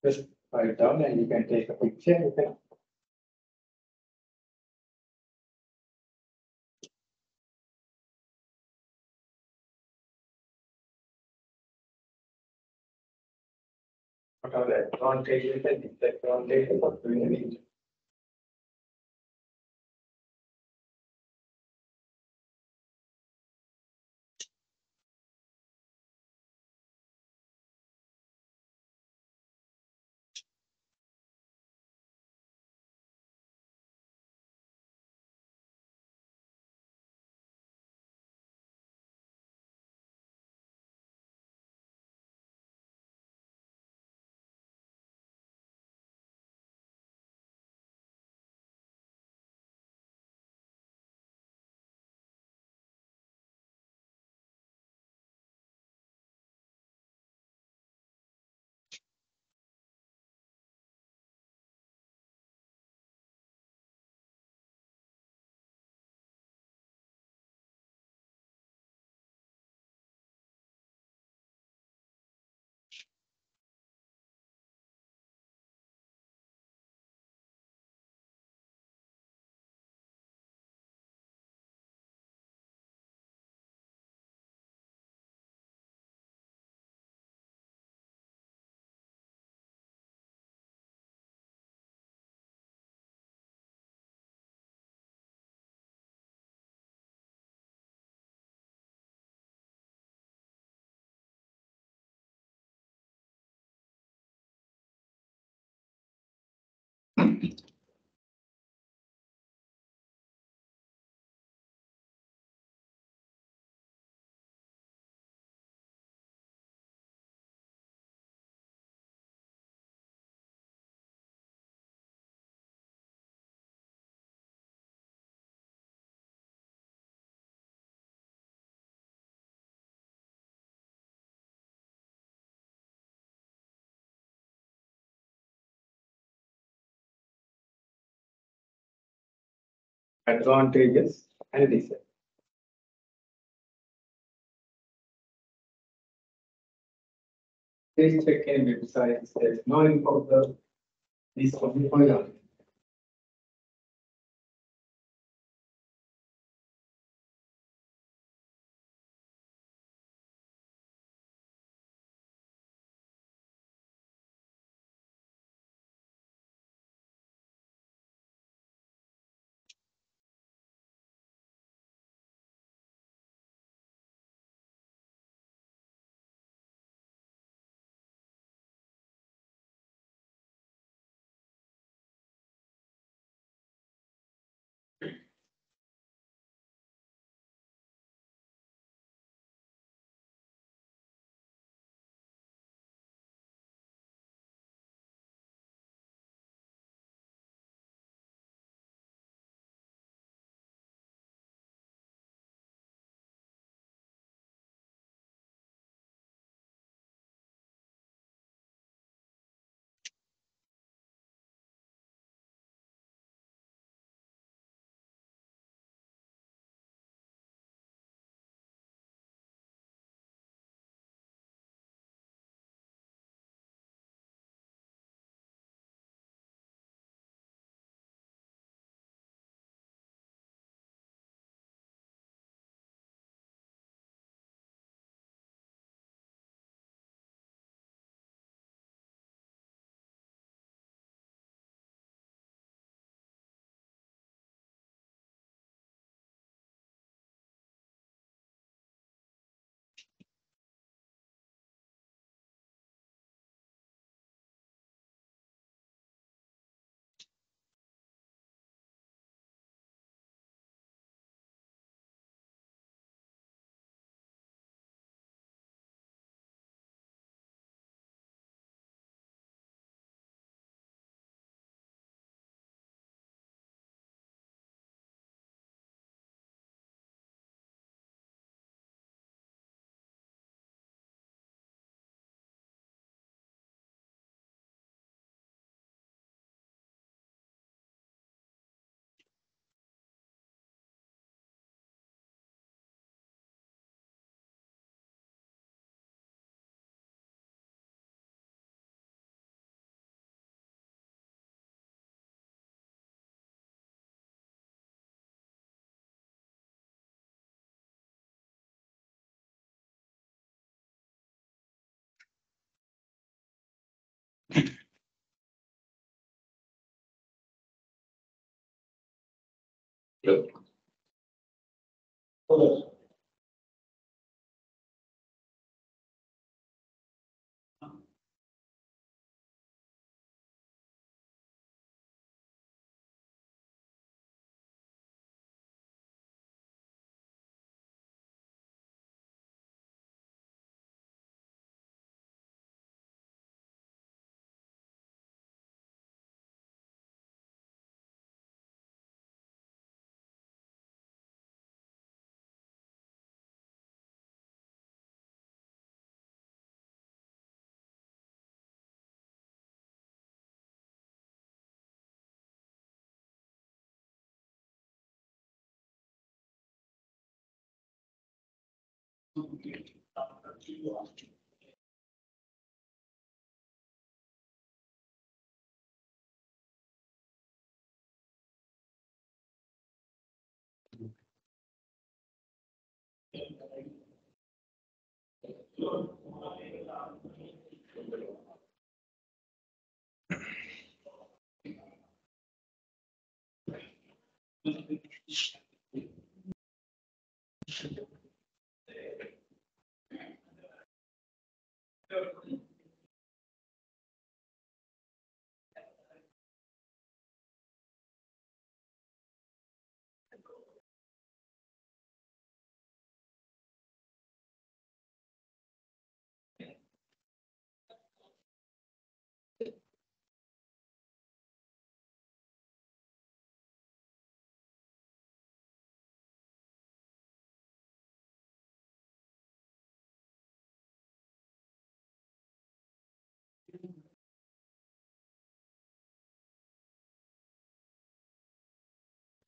Just write down and you can take a picture. You can what are the advantages and disadvantages of doing it. Advantages and disadvantages. Please check in websites. There's no info of the this on.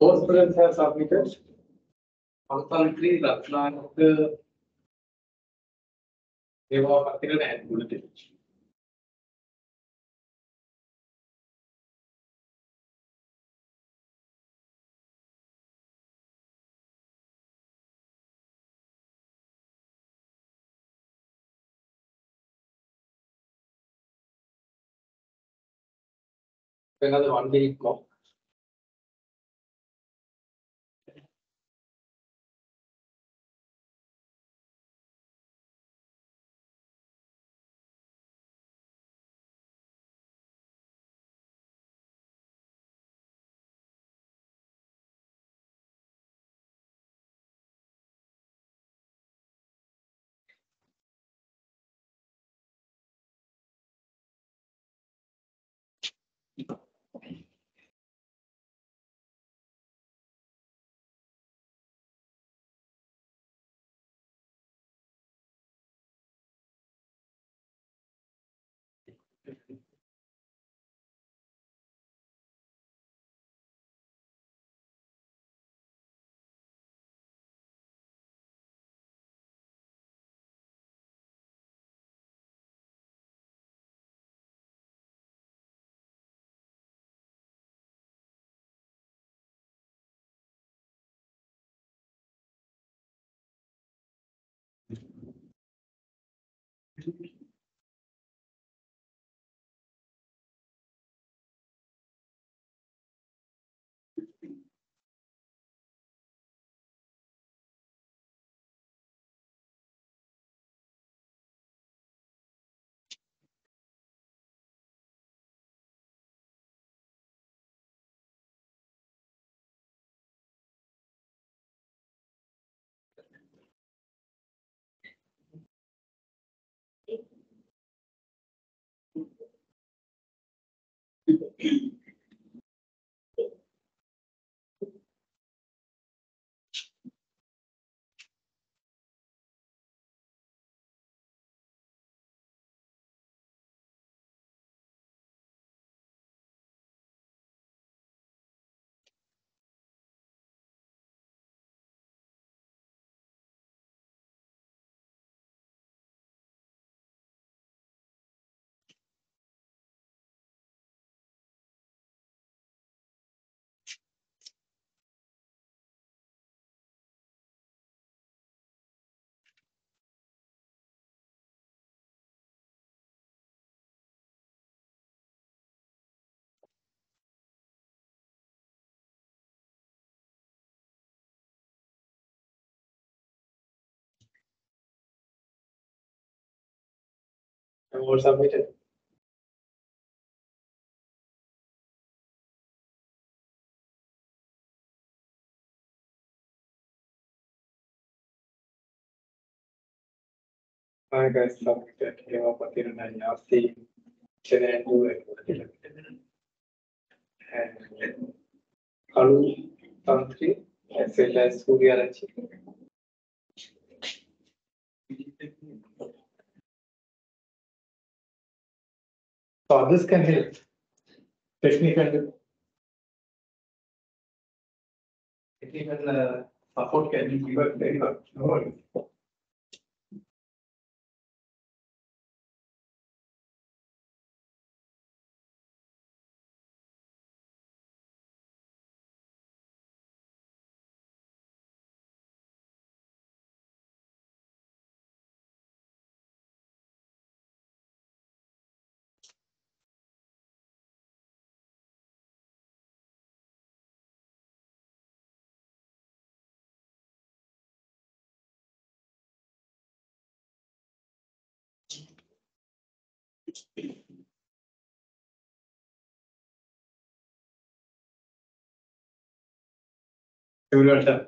Both students have submitted. Consultantry, Ratnakar, Deva Patiran and Bulletin. Another 1 minute more. All submitted. Hi guys, submitted. Deva Patiran and Yasti. Chennai and and Kalu Tantri as well as Surya Rachi. So others can help. Technical support can be given very much. No worries. Everyone done.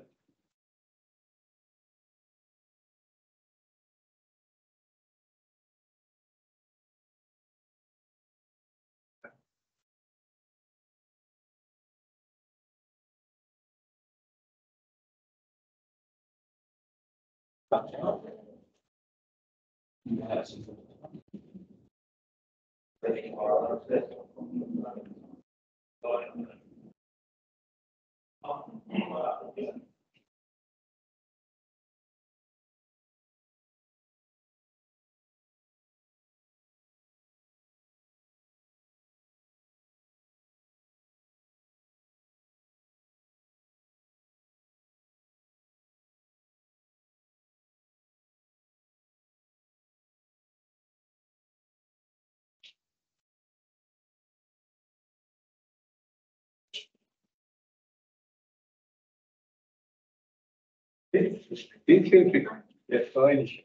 This will be, yes, no issue.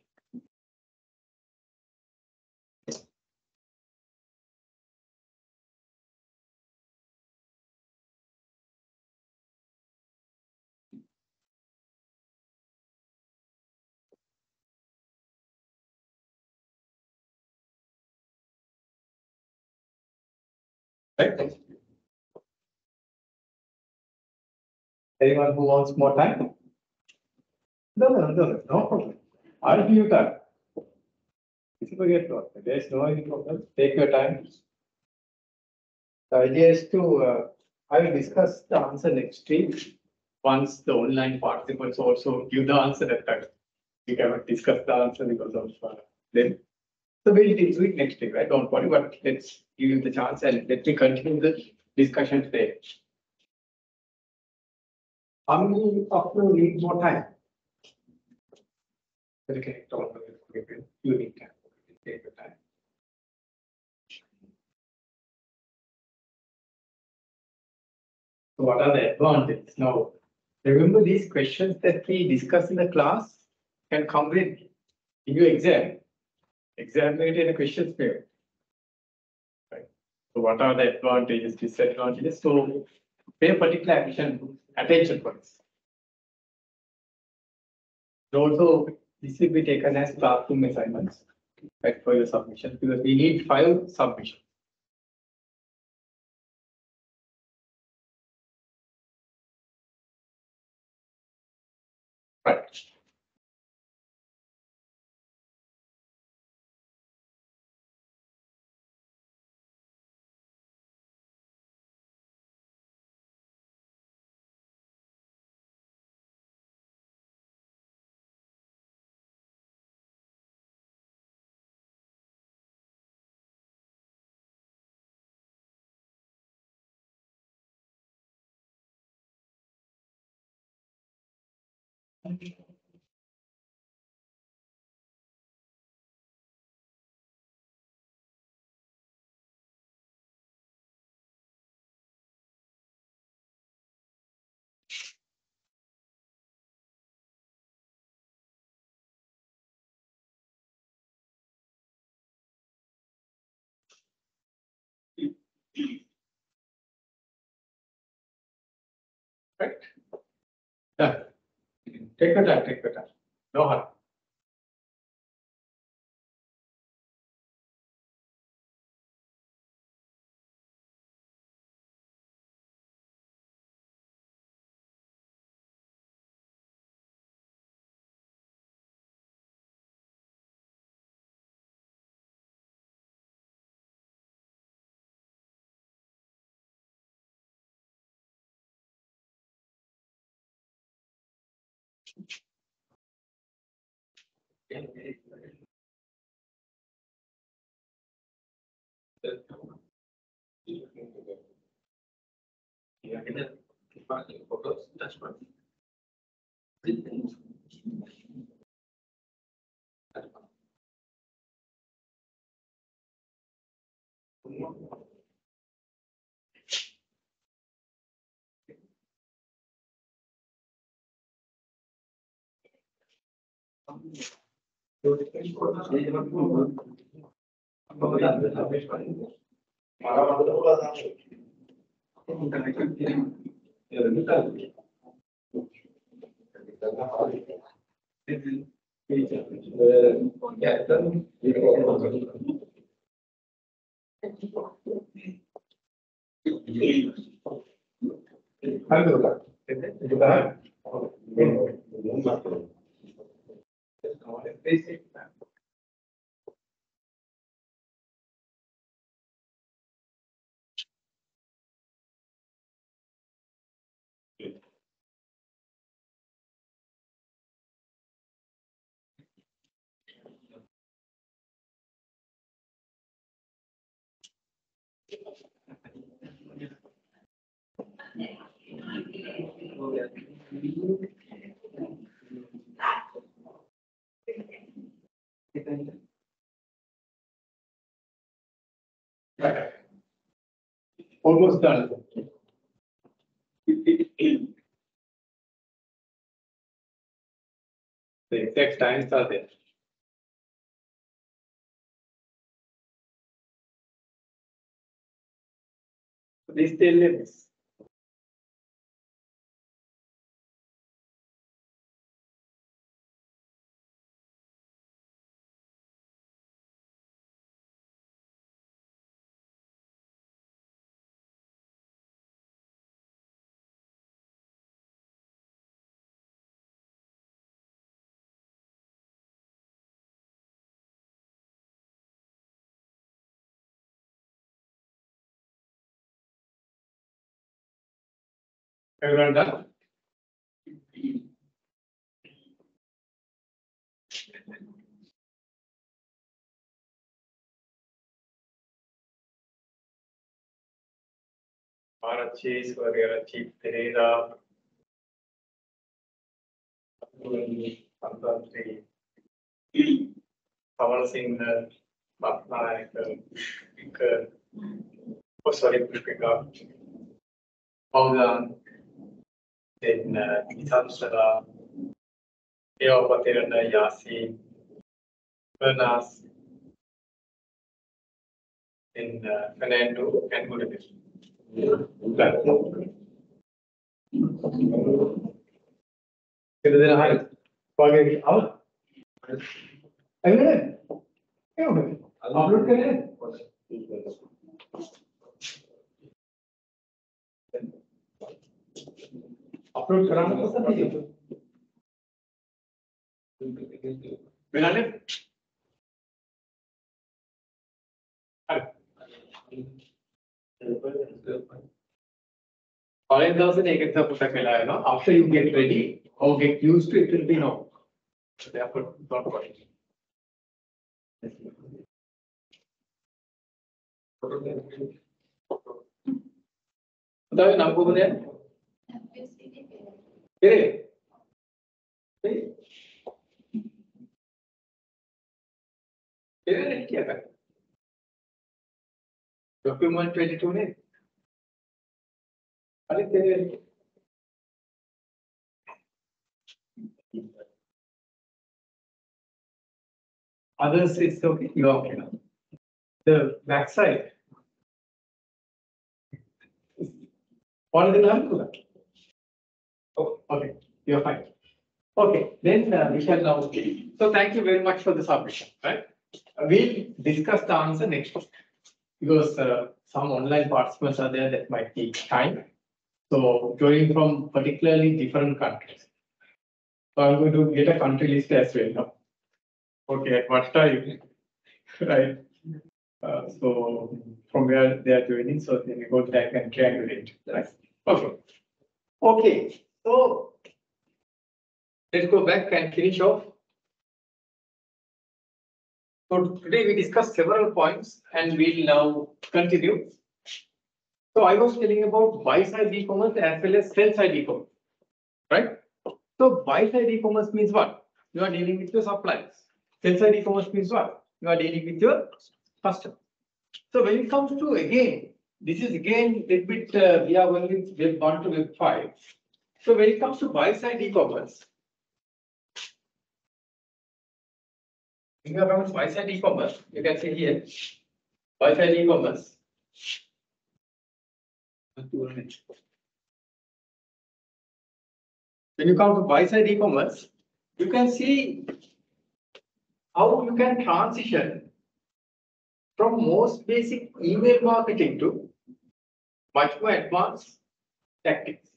Right? Anyone who wants more time? No problem. I'll give you time. If you forget what, there's no any problem. Take your time. The idea is to, I will discuss the answer next week. Once the online participants also give the answer that time. We cannot discuss the answer because of them. So we'll do it next week, right? Don't worry, but let's give you the chance and let me continue the discussion today. How many of you need more time? Okay, don't worry, you need time. Take your time. So what are the advantages? Now, remember these questions that we discuss in the class can come with in your exam. Exam related questions here. Right. So what are the advantages, disadvantages? So pay particular attention for this. Also, this will be taken as classroom assignments, right, for your submission because we need 5 submissions. Right. Right. Yeah. Take your time, take your time. No hurry. Right. Almost done. The exact times are there. These tail limits. Everyone done? Arachi, Swagarachi, Teresa, Pantantri, Pawan Singh, Batnaik, oh sorry, Pushpika, Bogdan, then Kisansara, Eopatirana, Yasi, Bernas, then Fernando, and Budapest. किधर है? आगे आओ। अगले क्या होगा? Upload करें? Upload कराना तो सब ठीक है। बिना ले? College doesn't take it up to no? After you get ready or get used to it, will be no. So therefore, don't worry. बताओ नाम को बताया? तेरे क्या कर? डॉक्यूमेंट 22 ने अरे तेरे others it's okay, you are okay now. The backside. What is the number? Oh, okay, you're fine. Okay, then we shall now. So thank you very much for the submission. Right, we'll discuss the answer next week because some online participants are there that might take time. So joining from particularly different countries. So I'm going to get a country list as well now. Okay, at what time? Right. So from where they are joining, so then we go back and triangulate. Right. Okay. Okay. So let's go back and finish off. So today we discussed several points and we'll now continue. So I was telling about buy-side e-commerce as well as sell-side e-commerce. Right. So buy-side e-commerce means what? You are dealing with your suppliers. Sell-side e-commerce means what? You are dealing with your customer. So when it comes to again, this is again a bit we are going with web 1 to web 5. So when it comes to buy-side e-commerce, when you are talking buy-side e-commerce, you can see here buy-side e-commerce. When you come to buy-side e-commerce, you can see how you can transition from most basic email marketing to much more advanced tactics.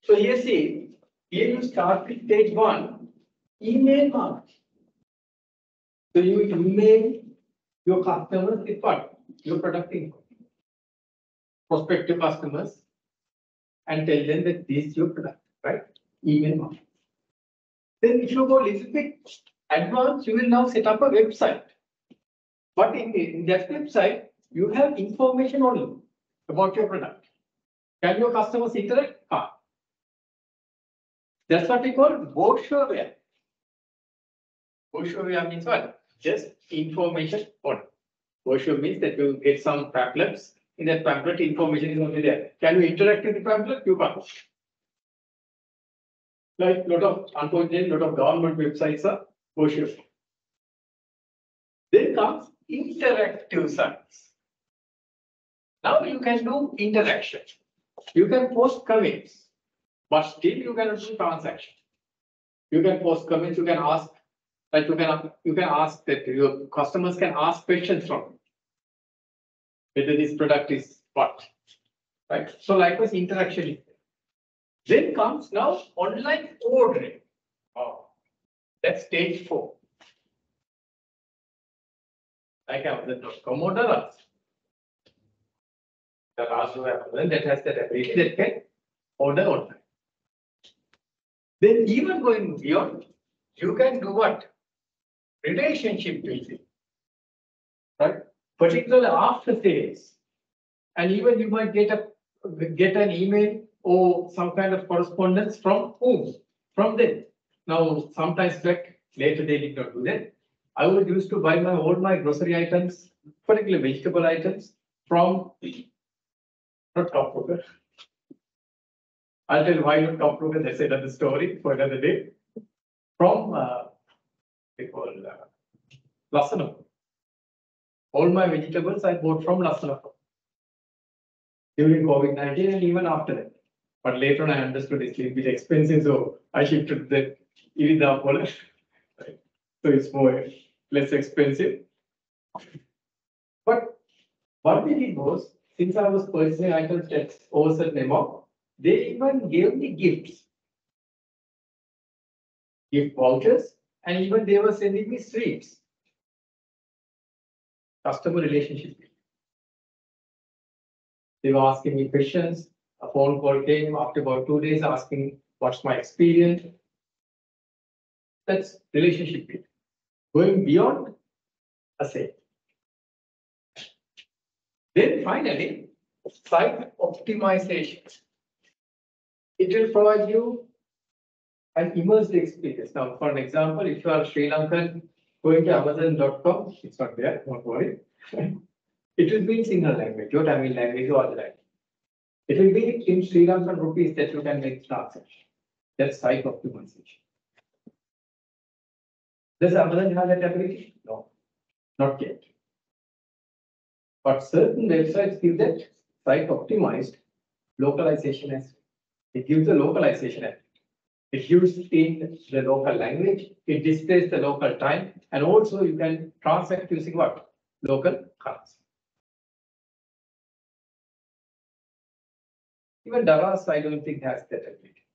So here see, here you start with stage 1, email marketing. So you email your customers with what? Your product info. Prospective customers and tell them that this is your product, right? Email marketing. Then if you go a little bit advanced, you will now set up a website. But in that website, you have information only. about your product. Can your customers interact? Can't. That's what we call brochureware. Brochureware means what? Just information on. Brochure means that you get some pamphlets. In that pamphlet, information is only there. Can you interact with the pamphlet? You can't. Like unfortunately, lot of government websites are brochure. Then comes interactive sites. Now you can do interaction. You can post comments, but still you cannot do transaction. You can post comments. You can ask, like you can ask that your customers can ask questions from you. Whether this product is what, right? So likewise, interaction is there. Then comes now online ordering. Oh, that's stage 4. Like Amazon.com or the last Amazon that has that ability that can order online. Then even going beyond, you can do what? Relationship building, right? Particularly after sales. And even you might get an email or some kind of correspondence from whom? From them. Now, sometimes back, later they did not do that. I would used to buy all my grocery items, particularly vegetable items, from not Top Broker. I'll tell you why not Top Broker. That's another story for another day. From they call Lasana. All my vegetables I bought from Lasana during COVID-19 and even after that. But later on I understood it's a little bit expensive, so I shifted to the Irida wallet. Right? So it's less expensive. But what we did was, since I was purchasing items at over certain amount, they even gave me gifts. Gift vouchers, and even they were sending me sweets. Customer relationship. They were asking me questions. A phone call came after about 2 days asking what's my experience. That's relationship building. Going beyond a sale. Then finally, site optimization. It will provide you an immersed experience. Now, for an example, if you are Sri Lankan going to Amazon.com, it's not there, don't worry. It will be in single language, your Tamil language or other language. It will be in Sri Lankan rupees that you can make transaction. That's site optimization. Does Amazon have that ability? No, not yet. But certain websites give that site optimized localization as it gives the localization as it gives in the local language, it displays the local time, and also you can transact using what? Local currency. Even Dallas, I don't think has that ability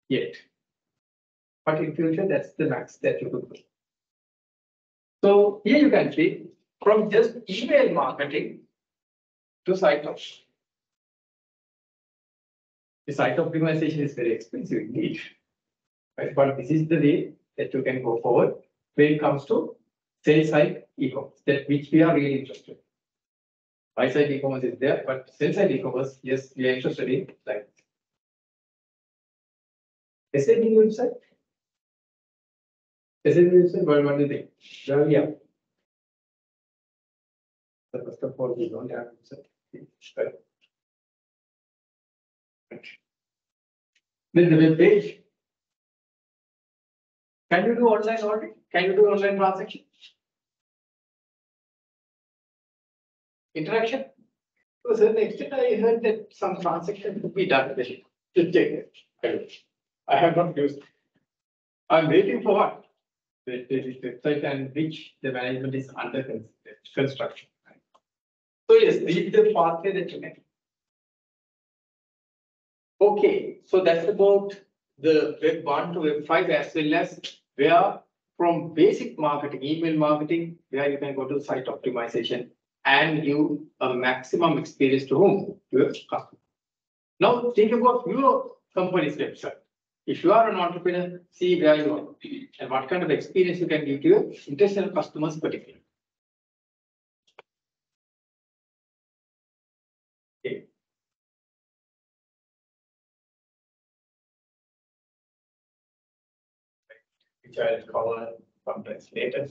yet. But in future, that's the max that you could do. So here you can see from just email marketing to site optimization. The site optimization is very expensive indeed. Right? But this is the way that you can go forward when it comes to sales side e-commerce, that which we are really interested in. Buy side e-commerce is there, but sales side e-commerce, yes, we are interested in like SAP website. SAP website, what do you think? Well, yeah. So first of all, we don't have website. Right. Then the web page. Can you do online ordering? Can you do online transaction? Interaction? To a certain extent, I heard that some transaction could be done. Just check it. I have not used it. I'm waiting for what? The website and which the management is under construction. So yes, this is the pathway that you can. Okay, so that's about the web 1 to web 5 as well as where from basic marketing, email marketing, where you can go to site optimization and give a maximum experience to whom? To your customer. Now think about your company's website. If you are an entrepreneur, see where you are and what kind of experience you can give to your international customers particularly. Okay. which I'll cover sometimes later.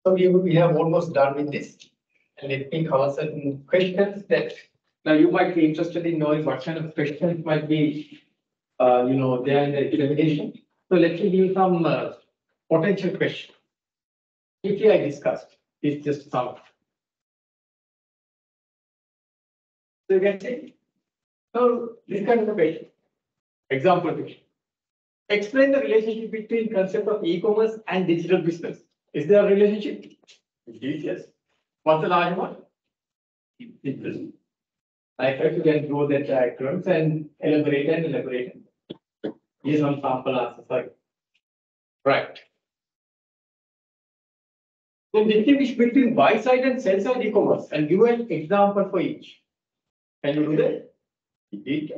So we have almost done with this. And let me cover certain questions that now you might be interested in knowing what kind of questions might be, there in the examination. So let me give you some potential questions. Briefly I discussed, it's just some. So you can see, so this kind of a question, example question. Explain the relationship between concept of e-commerce and digital business. Is there a relationship? Yes. What's the large one? Digital. I try to then draw the diagrams and elaborate and elaborate. Here's some sample answers. Right. Then distinguish between buy side and sell side e-commerce and give an example for each. Can you do that? Indeed.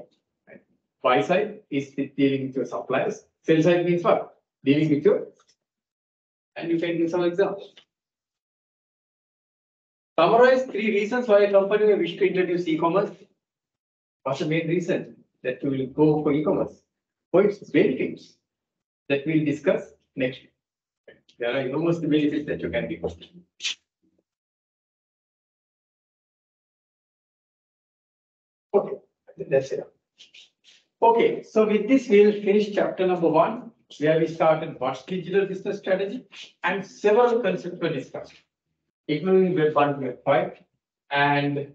Right. Buy side is dealing with your suppliers. Sell side means what? Dealing with your. And you can give some examples. Summarize 3 reasons why a company may wish to introduce e-commerce. What's the main reason that you will go for e-commerce? For its benefits that we'll discuss next week. There are enormous benefits that you can get. Okay, that's it. Okay, so with this we'll finish chapter number 1, where we started what's digital business strategy and several concepts were discussed, including Web 1, Web 5, and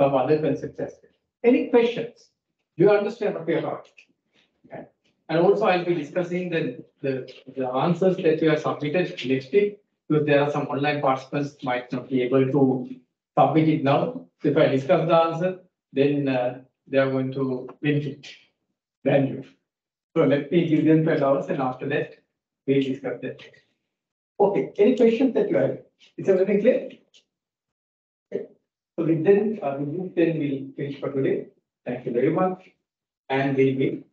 some other concepts as well. Any questions? Do you understand what we are about? Okay. And also I'll be discussing the answers that you have submitted next week, because there are some online participants might not be able to submit it now. So if I discuss the answer, then they are going to benefit than you. So let me give them 12 hours and after that we'll discuss that. Okay, any questions that you have? Is everything clear? Okay. So with this, then we'll finish for today. Thank you very much. And we'll meet